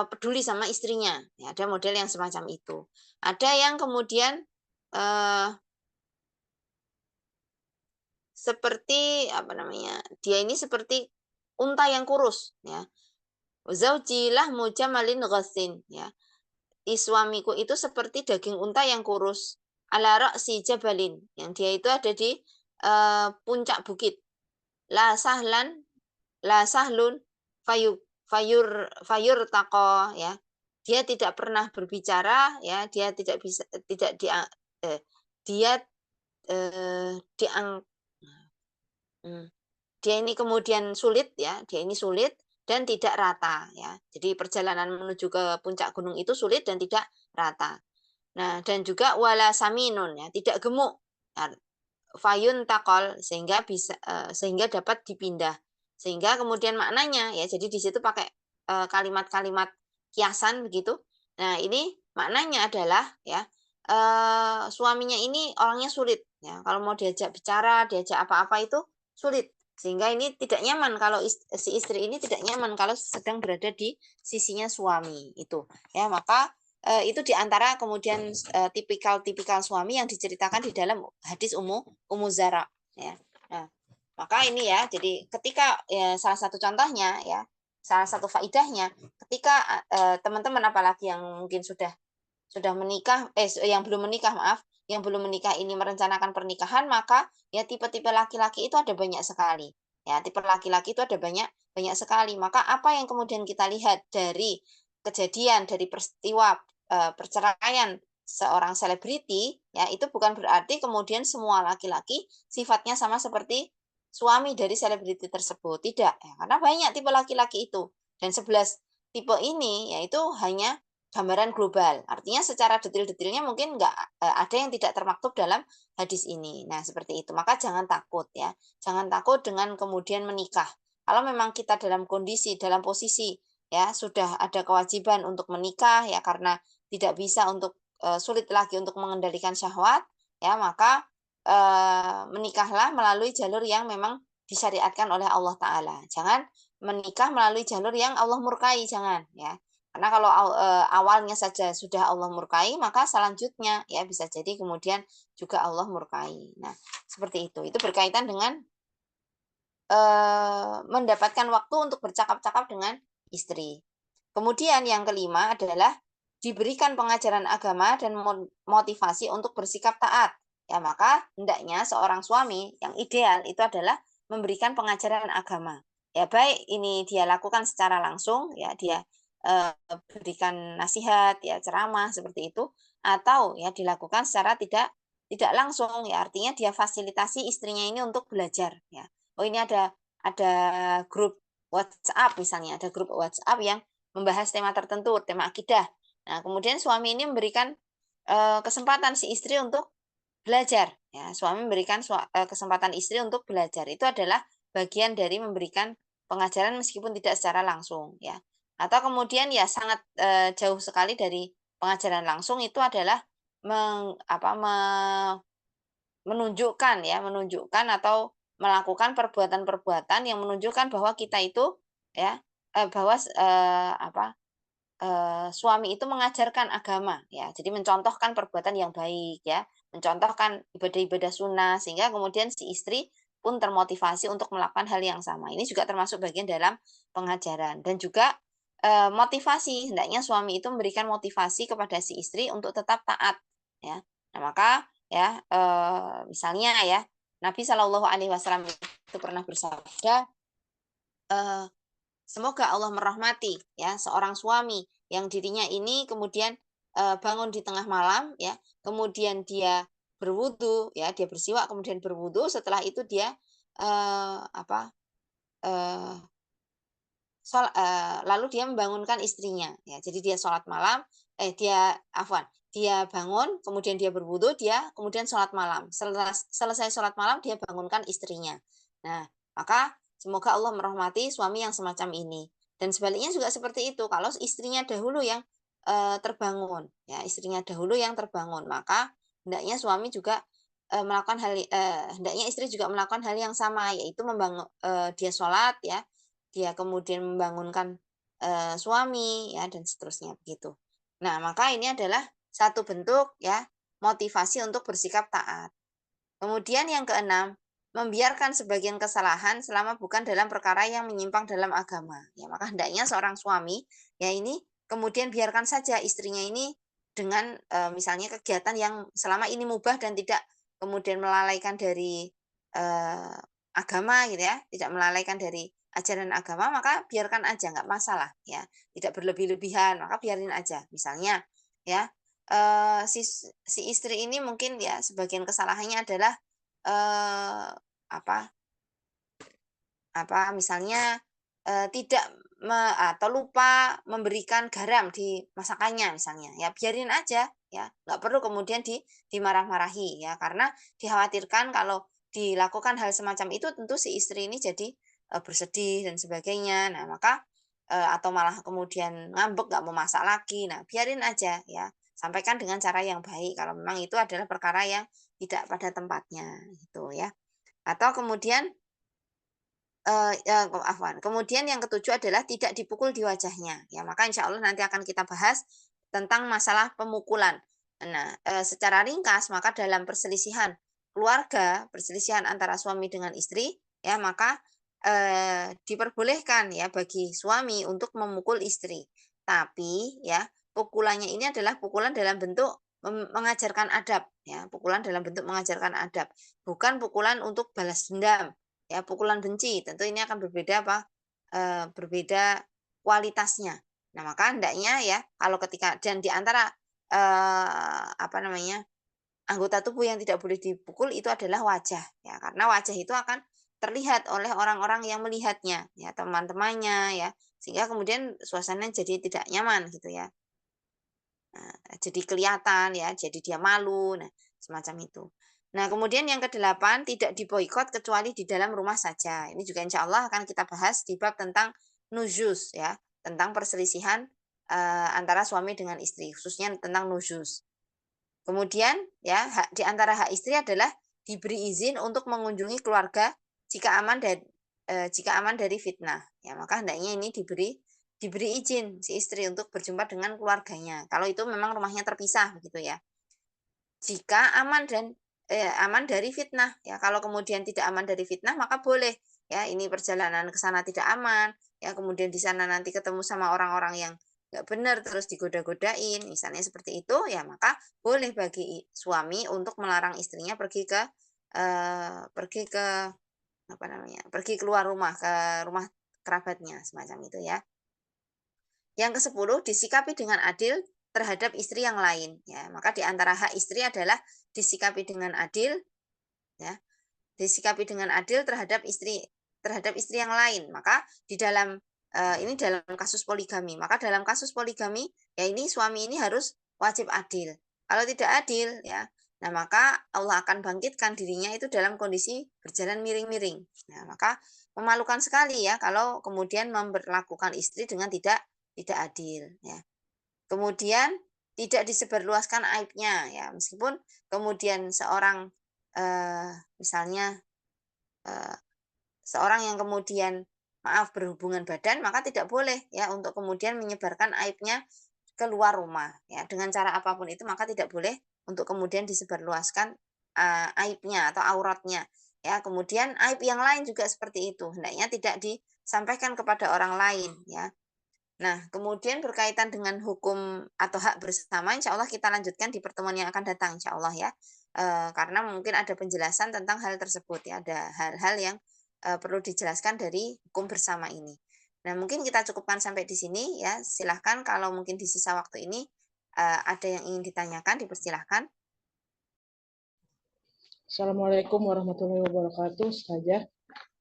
peduli sama istrinya. Ya, ada model yang semacam itu. Ada yang kemudian eh seperti apa namanya, dia ini seperti unta yang kurus ya. Zaujilah mujamalin ghassin ya. Suamiku itu seperti daging unta yang kurus. Ala ra'si jabalin yang dia itu ada di puncak bukit. La sahlan la sahlun fayu fayur tako ya. Dia tidak pernah berbicara ya, dia tidak bisa tidak dia dia diang dia ini kemudian sulit ya, dia ini sulit dan tidak rata ya. Jadi perjalanan menuju ke puncak gunung itu sulit dan tidak rata. Nah, dan juga wala saminun ya, tidak gemuk. Nah, fayun takol sehingga dapat dipindah. Sehingga kemudian maknanya ya, jadi di situ pakai kalimat-kalimat kiasan begitu. Nah, ini maknanya adalah ya suaminya ini orangnya sulit ya. Kalau mau diajak bicara, diajak apa-apa itu sulit. Sehingga ini tidak nyaman kalau si istri ini tidak nyaman kalau sedang berada di sisinya suami itu. Ya, maka itu diantara kemudian tipikal-tipikal suami yang diceritakan di dalam hadis Ummu Zara ya. Nah, maka ini ya, jadi ketika ya, salah satu contohnya ya, salah satu faidahnya ketika teman-teman apalagi yang mungkin sudah menikah yang belum menikah maaf, yang belum menikah ini merencanakan pernikahan, maka ya tipe-tipe laki-laki itu ada banyak sekali. Ya, tipe laki-laki itu ada banyak banyak sekali. Maka apa yang kemudian kita lihat dari kejadian dari peristiwa perceraian seorang selebriti, ya itu bukan berarti kemudian semua laki-laki sifatnya sama seperti suami dari selebriti tersebut. Tidak, ya, karena banyak tipe laki-laki itu. Dan 11 tipe ini yaitu hanya gambaran global. Artinya secara detil-detilnya mungkin nggak ada yang tidak termaktub dalam hadis ini. Nah, seperti itu. Maka jangan takut ya. Jangan takut dengan kemudian menikah. Kalau memang kita dalam kondisi, dalam posisi ya sudah ada kewajiban untuk menikah ya karena tidak bisa untuk sulit lagi untuk mengendalikan syahwat, ya maka menikahlah melalui jalur yang memang disyariatkan oleh Allah Ta'ala. Jangan menikah melalui jalur yang Allah murkai, jangan ya. Karena kalau awalnya saja sudah Allah murkai, maka selanjutnya ya bisa jadi kemudian juga Allah murkai. Nah, seperti itu. Itu berkaitan dengan mendapatkan waktu untuk bercakap-cakap dengan istri. Kemudian yang kelima adalah diberikan pengajaran agama dan motivasi untuk bersikap taat. ya maka hendaknya seorang suami yang ideal itu adalah memberikan pengajaran agama. Ya baik ini dia lakukan secara langsung, ya dia berikan nasihat, ya ceramah seperti itu, atau ya dilakukan secara tidak langsung, ya artinya dia fasilitasi istrinya ini untuk belajar, ya. Oh ini ada grup WhatsApp misalnya, ada grup WhatsApp yang membahas tema tertentu, tema akidah. Nah, kemudian suami ini memberikan kesempatan si istri untuk belajar, ya. Suami memberikan kesempatan istri untuk belajar. Itu adalah bagian dari memberikan pengajaran meskipun tidak secara langsung, ya. Atau kemudian ya sangat jauh sekali dari pengajaran langsung itu adalah menunjukkan atau melakukan perbuatan-perbuatan yang menunjukkan bahwa kita itu ya bahwa suami itu mengajarkan agama, ya. Jadi mencontohkan perbuatan yang baik, ya, mencontohkan ibadah-ibadah sunnah sehingga kemudian si istri pun termotivasi untuk melakukan hal yang sama. Ini juga termasuk bagian dalam pengajaran dan juga motivasi. Hendaknya suami itu memberikan motivasi kepada si istri untuk tetap taat, ya. Nah, maka ya misalnya ya Nabi Shallallahu Alaihi Wasallam itu pernah bersabda, eh, semoga Allah merahmati ya seorang suami yang dirinya ini kemudian bangun di tengah malam, ya, kemudian dia berwudu, ya, dia bersiwak kemudian berwudu, setelah itu dia apa eh, lalu dia membangunkan istrinya, ya. Jadi dia sholat malam, dia bangun, kemudian dia berwudu, dia kemudian sholat malam. Selesai sholat malam dia bangunkan istrinya. Nah, maka semoga Allah merahmati suami yang semacam ini. Dan sebaliknya juga seperti itu. Kalau istrinya dahulu yang terbangun, ya, istrinya dahulu yang terbangun, maka hendaknya suami juga hendaknya istri juga melakukan hal yang sama, yaitu dia sholat, ya, dia kemudian membangunkan suami, ya, dan seterusnya begitu. Nah, maka ini adalah satu bentuk ya motivasi untuk bersikap taat. Kemudian yang keenam, membiarkan sebagian kesalahan selama bukan dalam perkara yang menyimpang dalam agama. Ya, maka hendaknya seorang suami ya ini kemudian biarkan saja istrinya ini dengan misalnya kegiatan yang selama ini mubah dan tidak kemudian melalaikan dari agama gitu ya, tidak melalaikan dari ajaran agama, maka biarkan aja, nggak masalah ya, tidak berlebih-lebihan, maka biarin aja. Misalnya ya si istri ini mungkin ya sebagian kesalahannya adalah eh, apa misalnya tidak atau lupa memberikan garam di masakannya misalnya, ya biarin aja, ya nggak perlu kemudian dimarah-marahi, ya, karena dikhawatirkan kalau dilakukan hal semacam itu tentu si istri ini jadi bersedih dan sebagainya. Nah maka atau malah kemudian ngambek nggak mau masak lagi. Nah biarin aja, ya, sampaikan dengan cara yang baik kalau memang itu adalah perkara yang tidak pada tempatnya gitu ya. Atau kemudian afwan. Kemudian yang ketujuh adalah tidak dipukul di wajahnya. Ya, maka insya Allah nanti akan kita bahas tentang masalah pemukulan. Nah, secara ringkas, maka dalam perselisihan keluarga, perselisihan antara suami dengan istri, ya maka diperbolehkan ya bagi suami untuk memukul istri. Tapi ya pukulannya ini adalah pukulan dalam bentuk mengajarkan adab, ya pukulan dalam bentuk mengajarkan adab, bukan pukulan untuk balas dendam, ya pukulan benci. Tentu ini akan berbeda berbeda kualitasnya. Nah maka hendaknya ya kalau ketika dan di antara anggota tubuh yang tidak boleh dipukul itu adalah wajah, ya karena wajah itu akan terlihat oleh orang-orang yang melihatnya, ya teman-temannya, ya, sehingga kemudian suasana jadi tidak nyaman gitu ya. Nah, jadi kelihatan ya, jadi dia malu, nah semacam itu. Nah, kemudian yang kedelapan, tidak diboikot kecuali di dalam rumah saja. Ini juga insya Allah akan kita bahas di bab tentang nuzuz ya, tentang perselisihan antara suami dengan istri, khususnya tentang nuzuz. Kemudian ya di antara hak istri adalah diberi izin untuk mengunjungi keluarga jika aman dari fitnah. Ya, maka hendaknya ini diberi izin si istri untuk berjumpa dengan keluarganya. Kalau itu memang rumahnya terpisah begitu ya. Jika aman dari fitnah, ya. Kalau kemudian tidak aman dari fitnah maka boleh ya ini perjalanan ke sana tidak aman, ya kemudian di sana nanti ketemu sama orang-orang yang nggak benar terus digoda-godain, misalnya seperti itu, ya maka boleh bagi suami untuk melarang istrinya pergi ke apa namanya, pergi keluar rumah, ke rumah kerabatnya, semacam itu ya. Yang ke-10, disikapi dengan adil terhadap istri yang lain, ya. Maka di antara hak istri adalah disikapi dengan adil, ya, disikapi dengan adil terhadap istri yang lain. Maka di dalam ini dalam kasus poligami. Maka dalam kasus poligami, ya ini suami ini harus wajib adil. Kalau tidak adil, ya, nah maka Allah akan bangkitkan dirinya itu dalam kondisi berjalan miring-miring. Nah, maka memalukan sekali ya kalau kemudian memperlakukan istri dengan tidak adil, ya. Kemudian tidak disebarluaskan aibnya, ya, meskipun kemudian seorang misalnya eh, seorang yang kemudian maaf berhubungan badan, maka tidak boleh ya untuk kemudian menyebarkan aibnya keluar rumah, ya, dengan cara apapun itu, maka tidak boleh untuk kemudian disebarluaskan aibnya atau auratnya, ya. Kemudian aib yang lain juga seperti itu, hendaknya tidak disampaikan kepada orang lain, ya. Nah, kemudian berkaitan dengan hukum atau hak bersama, insya Allah kita lanjutkan di pertemuan yang akan datang, insya Allah ya. Karena mungkin ada penjelasan tentang hal tersebut ya, ada hal-hal yang perlu dijelaskan dari hukum bersama ini. Nah, mungkin kita cukupkan sampai di sini ya. Silahkan kalau mungkin di sisa waktu ini ada yang ingin ditanyakan, dipersilahkan.
Assalamualaikum warahmatullahi wabarakatuh, Ustazah.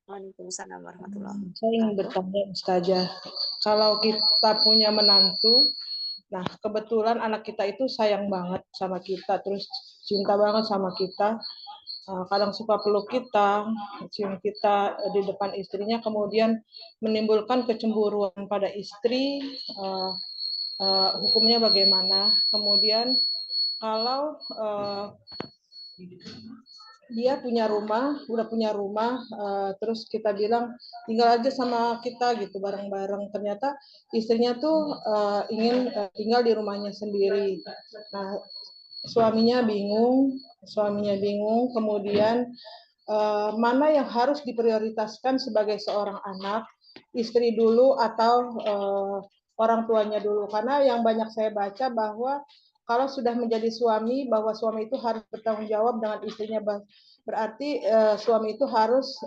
Waalaikumsalam warahmatullahi
Saya ingin
wabarakatuh.
bertanya, Ustazah, kalau kita punya menantu, nah kebetulan anak kita itu sayang banget sama kita, terus cinta banget sama kita, kadang suka peluk kita, cium kita di depan istrinya, kemudian menimbulkan kecemburuan pada istri, hukumnya bagaimana? Kemudian kalau dia udah punya rumah, terus kita bilang tinggal aja sama kita gitu bareng-bareng. Ternyata istrinya tuh ingin tinggal di rumahnya sendiri. Nah, suaminya bingung. Kemudian mana yang harus diprioritaskan sebagai seorang anak, istri dulu atau orang tuanya dulu? Karena yang banyak saya baca bahwa kalau sudah menjadi suami, bahwa suami itu harus bertanggung jawab dengan istrinya. Berarti suami itu harus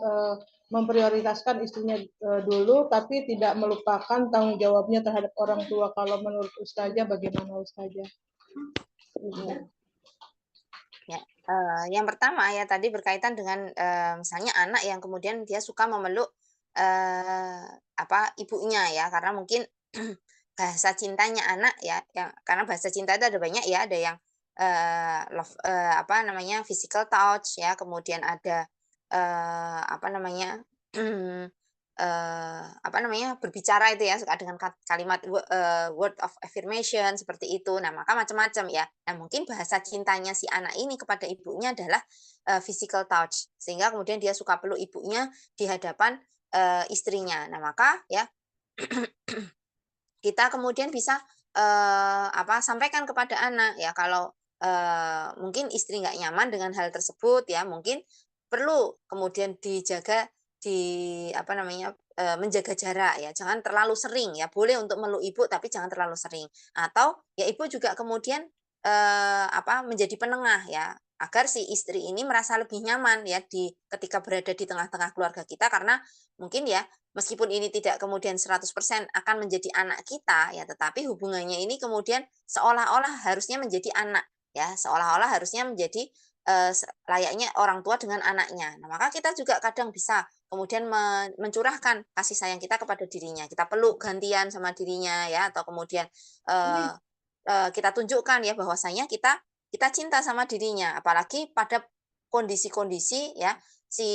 memprioritaskan istrinya dulu, tapi tidak melupakan tanggung jawabnya terhadap orang tua. Kalau menurut Ustazah, bagaimana Ustazah?
Ya, yang pertama ya tadi berkaitan dengan misalnya anak yang kemudian dia suka memeluk ibunya ya, karena mungkin bahasa cintanya anak ya, yang karena bahasa cinta itu ada banyak ya, ada yang love physical touch ya, kemudian ada apa namanya berbicara itu ya, suka dengan kalimat word of affirmation seperti itu. Nah, maka macam-macam ya. Nah, mungkin bahasa cintanya si anak ini kepada ibunya adalah physical touch, sehingga kemudian dia suka peluk ibunya di hadapan istrinya. Nah, maka ya kita kemudian bisa sampaikan kepada anak ya, kalau mungkin istri nggak nyaman dengan hal tersebut ya, mungkin perlu kemudian dijaga menjaga jarak ya, jangan terlalu sering ya, boleh untuk meluk ibu tapi jangan terlalu sering. Atau ya ibu juga kemudian menjadi penengah ya, agar si istri ini merasa lebih nyaman ya ketika berada di tengah-tengah keluarga kita, karena mungkin ya meskipun ini tidak kemudian 100% akan menjadi anak kita ya, tetapi hubungannya ini kemudian seolah-olah harusnya menjadi anak ya, seolah-olah harusnya menjadi layaknya orang tua dengan anaknya. Nah, maka kita juga kadang bisa kemudian mencurahkan kasih sayang kita kepada dirinya. Kita peluk gantian sama dirinya ya, atau kemudian kita tunjukkan ya bahwasanya kita kita cinta sama dirinya, apalagi pada kondisi-kondisi ya si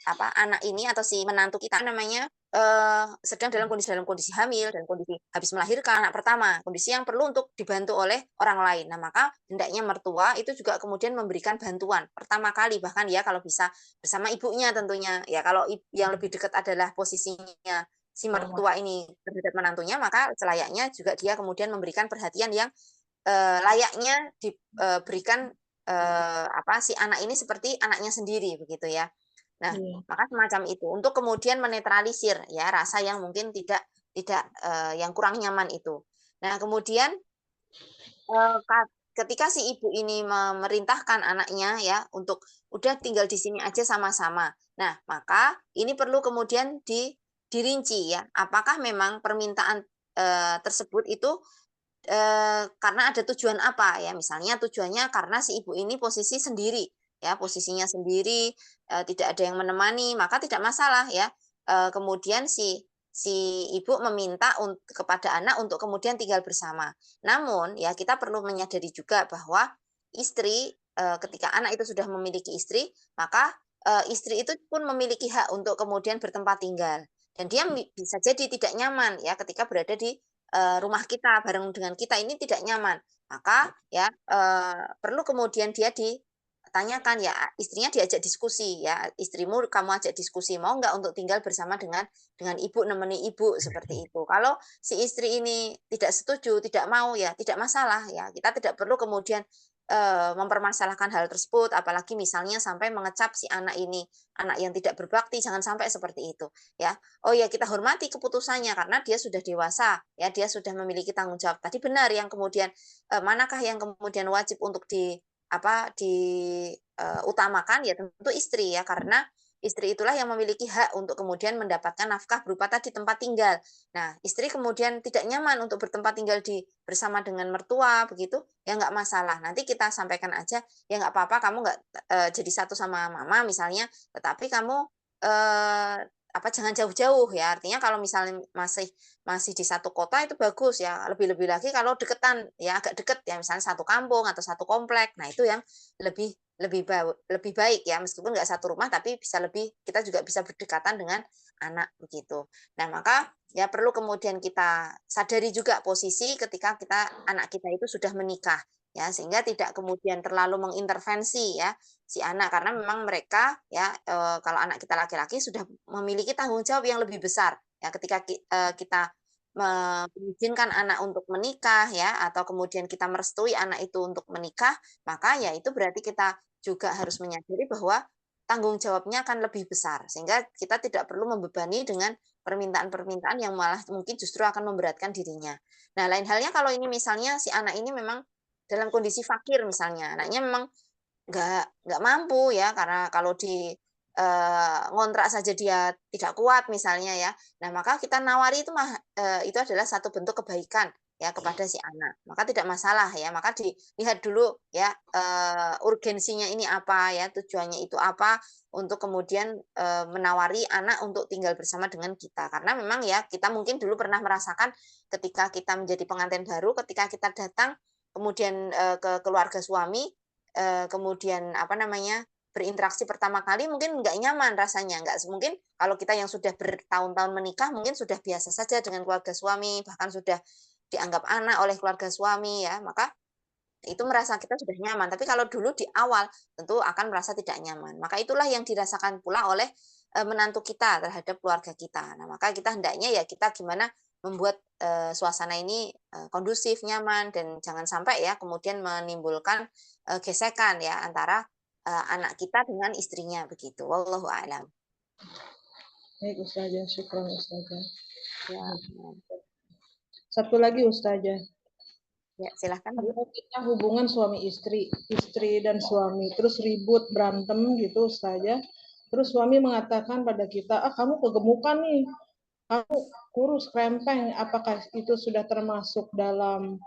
anak ini atau si menantu kita namanya sedang dalam kondisi hamil dan kondisi habis melahirkan anak pertama, kondisi yang perlu untuk dibantu oleh orang lain. Nah, maka hendaknya mertua itu juga kemudian memberikan bantuan pertama kali, bahkan ya kalau bisa bersama ibunya tentunya. Ya kalau yang lebih dekat adalah posisinya si mertua ini terhadap menantunya, maka selayaknya juga dia kemudian memberikan perhatian yang layaknya diberikan si anak ini seperti anaknya sendiri begitu ya. Nah,
Iya.
maka semacam itu untuk kemudian menetralisir ya rasa yang mungkin tidak tidak yang kurang nyaman itu. Nah, kemudian ketika si ibu ini memerintahkan anaknya ya untuk udah tinggal di sini aja sama-sama. Nah, maka ini perlu kemudian dirinci ya, apakah memang permintaan tersebut itu karena ada tujuan apa ya, misalnya tujuannya karena si ibu ini posisi sendiri ya, posisinya sendiri, tidak ada yang menemani, maka tidak masalah ya, kemudian si si ibu meminta kepada anak untuk kemudian tinggal bersama. Namun ya kita perlu menyadari juga bahwa istri, ketika anak itu sudah memiliki istri, maka, istri itu pun memiliki hak untuk kemudian bertempat tinggal dan dia bisa jadi tidak nyaman ya ketika berada di rumah kita, bareng dengan kita ini tidak nyaman. Maka ya, perlu kemudian dia ditanyakan ya, istrinya diajak diskusi ya, "Istrimu kamu ajak diskusi, mau nggak untuk tinggal bersama dengan ibu, nemeni ibu?" Seperti itu. Kalau si istri ini tidak setuju, tidak mau, ya tidak masalah ya, kita tidak perlu kemudian, mempermasalahkan hal tersebut, apalagi misalnya sampai mengecap si anak ini, anak yang tidak berbakti, jangan sampai seperti itu, ya. Oh ya, kita hormati keputusannya karena dia sudah dewasa, ya, dia sudah memiliki tanggung jawab. Tadi benar yang kemudian manakah yang kemudian wajib untuk utamakan ya tentu istri ya karena istri itulah yang memiliki hak untuk kemudian mendapatkan nafkah berupa tadi tempat tinggal. Nah, istri kemudian tidak nyaman untuk bertempat tinggal bersama dengan mertua begitu, ya nggak masalah. Nanti kita sampaikan aja, ya nggak apa-apa kamu nggak jadi satu sama mama misalnya, tetapi kamu jangan jauh-jauh ya, artinya kalau misalnya masih masih di satu kota itu bagus ya, lebih-lebih lagi kalau deketan, ya agak deket ya, misalnya satu kampung atau satu komplek. Nah, itu yang lebih lebih baik ya, meskipun nggak satu rumah tapi bisa lebih kita juga bisa berdekatan dengan anak, begitu. Nah, maka ya perlu kemudian kita sadari juga posisi ketika anak kita itu sudah menikah, ya, sehingga tidak kemudian terlalu mengintervensi ya, si anak karena memang mereka ya kalau anak kita laki-laki sudah memiliki tanggung jawab yang lebih besar ya ketika kita mengizinkan anak untuk menikah ya atau kemudian kita merestui anak itu untuk menikah maka ya itu berarti kita juga harus menyadari bahwa tanggung jawabnya akan lebih besar sehingga kita tidak perlu membebani dengan permintaan-permintaan yang malah mungkin justru akan memberatkan dirinya. Nah, lain halnya kalau ini misalnya si anak ini memang dalam kondisi fakir misalnya, anaknya memang nggak mampu ya, karena kalau ngontrak saja dia tidak kuat misalnya ya. Nah, maka kita nawari itu adalah satu bentuk kebaikan ya kepada si anak. Maka tidak masalah ya, maka dilihat dulu ya, urgensinya ini apa ya, tujuannya itu apa, untuk kemudian, menawari anak untuk tinggal bersama dengan kita. Karena memang ya, kita mungkin dulu pernah merasakan ketika kita menjadi pengantin baru, ketika kita datang kemudian, ke keluarga suami, kemudian apa namanya, berinteraksi pertama kali mungkin nggak nyaman rasanya, nggak mungkin kalau kita yang sudah bertahun-tahun menikah mungkin sudah biasa saja dengan keluarga suami, bahkan sudah dianggap anak oleh keluarga suami ya, maka itu merasa kita sudah nyaman. Tapi kalau dulu di awal tentu akan merasa tidak nyaman. Maka itulah yang dirasakan pula oleh, menantu kita terhadap keluarga kita. Nah, maka kita hendaknya ya kita gimana membuat, suasana ini, kondusif, nyaman, dan jangan sampai ya kemudian menimbulkan, gesekan ya antara, anak kita dengan istrinya begitu, wallahu a'lam.
Baik Ustazah, syukron Ustazah.
Ya,
Satu lagi Ustazah.
ya silahkan Bu.
Kalau kita hubungan suami istri, istri dan suami, terus ribut, berantem gitu Ustazah. Terus suami mengatakan pada kita, ah kamu kegemukan nih, kamu kurus, krempeng. Apakah itu sudah termasuk dalam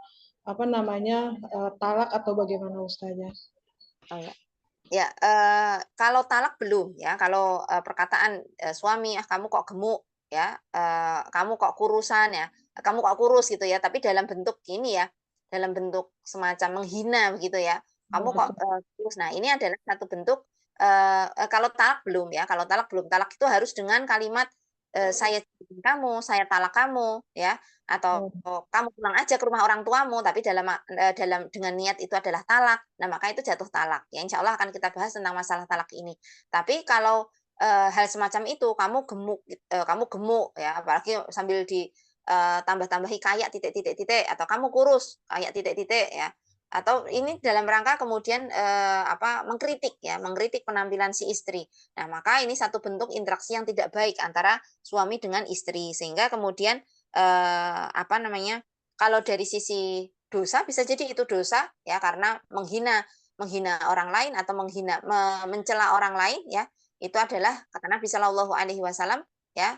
apa namanya talak atau bagaimana Ustazah?
Oh ya. Ya, kalau talak belum ya, kalau, perkataan, suami, "Ah, kamu kok gemuk," ya, "Kamu kok kurusan ya, kamu kok kurus," gitu ya, tapi dalam bentuk gini ya, dalam bentuk semacam menghina begitu ya,
Oh,
"Kamu kok,
betul.
kurus." Nah, ini adalah satu bentuk, kalau talak belum ya, kalau talak belum. Talak itu harus dengan kalimat, "Saya ceraikan kamu, saya talak kamu," ya, atau
Oh,
"Kamu pulang aja ke rumah orang tuamu," tapi dalam dengan niat itu adalah talak. Nah, maka itu jatuh talak. Ya, insya Allah akan kita bahas tentang masalah talak ini. Tapi kalau, hal semacam itu, kamu gemuk ya, apalagi sambil tambah-tambahi kayak titik-titik-titik atau kamu kurus kayak titik-titik ya. Atau ini dalam rangka kemudian mengkritik ya, mengkritik penampilan si istri. Nah, maka ini satu bentuk interaksi yang tidak baik antara suami dengan istri sehingga kemudian kalau dari sisi dosa bisa jadi itu dosa ya karena menghina menghina orang lain atau mencela orang lain ya itu adalah kata Nabi Shallallahu Alaihi Wasallam ya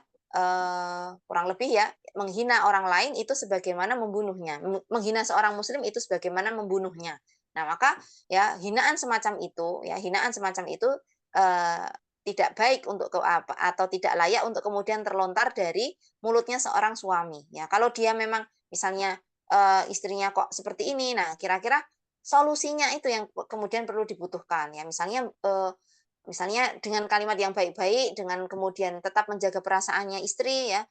kurang lebih ya menghina orang lain itu sebagaimana membunuhnya menghina seorang muslim itu sebagaimana membunuhnya. Nah maka ya hinaan semacam itu eh, tidak baik untuk atau tidak layak untuk kemudian terlontar dari mulutnya seorang suami ya kalau dia memang misalnya istrinya kok seperti ini nah kira-kira solusinya itu yang kemudian perlu dibutuhkan ya misalnya dengan kalimat yang baik-baik dengan kemudian tetap menjaga perasaannya istri ya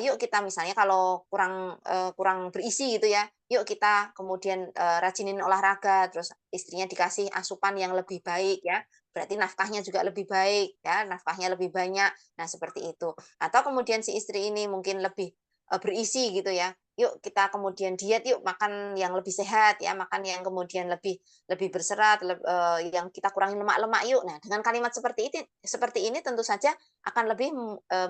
yuk kita misalnya kalau kurang berisi gitu ya yuk kita kemudian rajinin olahraga terus istrinya dikasih asupan yang lebih baik ya berarti nafkahnya juga lebih baik ya nafkahnya lebih banyak nah seperti itu atau kemudian si istri ini mungkin lebih berisi gitu ya yuk kita kemudian diet yuk makan yang lebih sehat ya makan yang kemudian lebih lebih berserat yang kita kurangi lemak-lemak yuk nah dengan kalimat seperti ini tentu saja akan lebih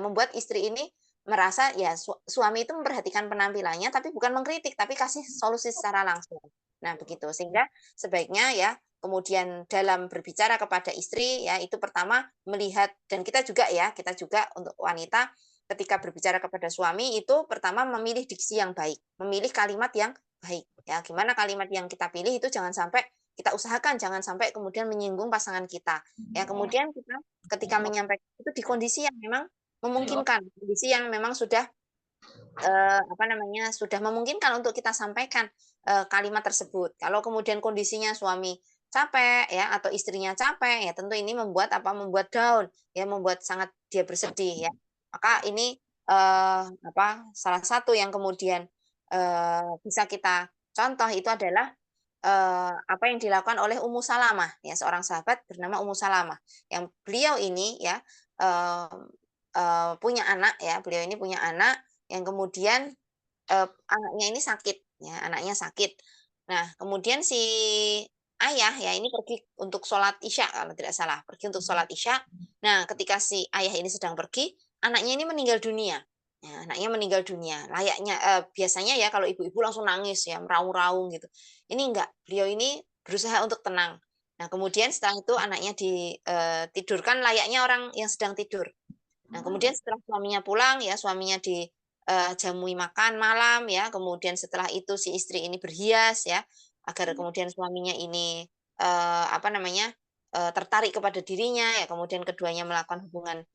membuat istri ini merasa ya suami itu memperhatikan penampilannya tapi bukan mengkritik tapi kasih solusi secara langsung nah begitu sehingga sebaiknya ya kemudian dalam berbicara kepada istri ya itu pertama melihat dan kita juga untuk wanita ketika berbicara kepada suami itu pertama memilih diksi yang baik, memilih kalimat yang baik. Ya, gimana kalimat yang kita pilih itu jangan sampai kita usahakan jangan sampai kemudian menyinggung pasangan kita. Ya, kemudian kita ketika menyampaikan itu di kondisi yang memang memungkinkan, kondisi yang memang sudah sudah memungkinkan untuk kita sampaikan kalimat tersebut. Kalau kemudian kondisinya suami capek ya atau istrinya capek ya tentu ini membuat down ya membuat sangat dia bersedih ya maka ini salah satu yang kemudian bisa kita contoh itu adalah apa yang dilakukan oleh Ummu Salamah ya seorang sahabat bernama Ummu Salamah yang beliau ini ya eh, punya anak ya beliau ini punya anak yang kemudian anaknya ini sakit ya anaknya sakit nah kemudian si ayah ya ini pergi untuk sholat isya kalau tidak salah pergi untuk sholat isya nah ketika si ayah ini sedang pergi anaknya ini meninggal dunia ya, anaknya meninggal dunia layaknya biasanya ya kalau ibu-ibu langsung nangis ya meraung-raung gitu ini enggak beliau ini berusaha untuk tenang nah kemudian setelah itu anaknya ditidurkan layaknya orang yang sedang tidur nah kemudian setelah suaminya pulang ya suaminya jamui makan malam ya kemudian setelah itu si istri ini berhias ya agar kemudian suaminya ini tertarik kepada dirinya ya kemudian keduanya melakukan hubungan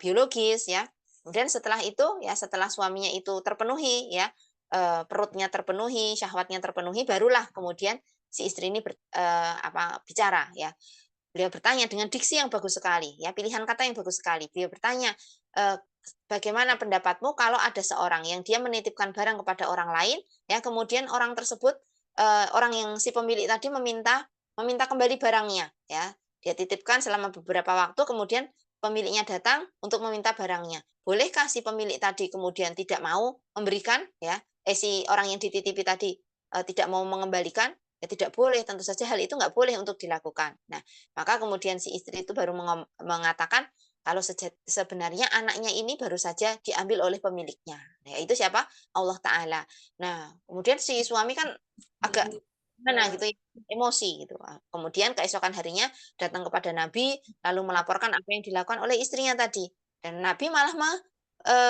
biologis ya kemudian setelah itu ya setelah suaminya itu terpenuhi ya perutnya terpenuhi syahwatnya terpenuhi barulah kemudian si istri ini bicara ya beliau bertanya dengan diksi yang bagus sekali ya pilihan kata yang bagus sekali beliau bertanya eh, bagaimana pendapatmu kalau ada seorang yang dia menitipkan barang kepada orang lain ya kemudian orang tersebut orang yang si pemilik tadi meminta kembali barangnya ya dia titipkan selama beberapa waktu kemudian pemiliknya datang untuk meminta barangnya bolehkah si pemilik tadi kemudian tidak mau memberikan ya si orang yang dititipi tadi tidak mau mengembalikan ya tidak boleh tentu saja hal itu nggak boleh untuk dilakukan nah maka kemudian si istri itu baru mengatakan kalau sebenarnya anaknya ini baru saja diambil oleh pemiliknya. Nah, itu siapa? Allah Ta'ala. Nah, kemudian si suami kan agak mana gitu ya, emosi gitu. Kemudian keesokan harinya datang kepada Nabi lalu melaporkan apa yang dilakukan oleh istrinya tadi. Dan Nabi malah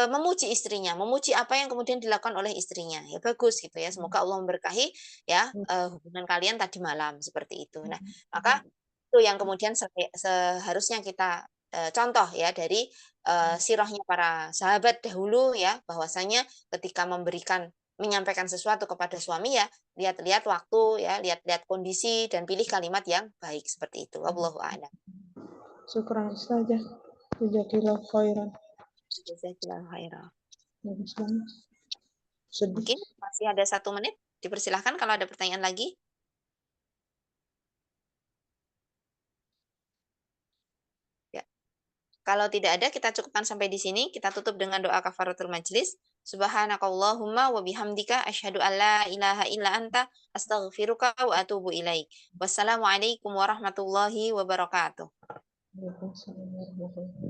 memuji istrinya, memuji apa yang kemudian dilakukan oleh istrinya. Ya bagus gitu ya. Semoga Allah memberkahi ya hubungan kalian tadi malam seperti itu. Nah, maka itu yang kemudian seharusnya kita contoh ya dari sirahnya para sahabat dahulu ya bahwasanya ketika menyampaikan sesuatu kepada suami ya lihat-lihat waktu ya lihat-lihat kondisi dan pilih kalimat yang baik seperti itu wallahu a'lam.
Syukran saja. Jazakallahu khairan.
Jazakallahu khairan.
Bagus banget. Sedih.
Mungkin masih ada 1 menit dipersilahkan kalau ada pertanyaan lagi. Ya. Kalau tidak ada, kita cukupkan sampai di sini. Kita tutup dengan doa kafaratul majlis. Subhanakallahumma wa bihamdika asyhadu an la ilaha illa anta astaghfiruka wa atubu ilaik. Wassalamualaikum warahmatullahi wabarakatuh.
Waalaikumsalam warahmatullahi wabarakatuh.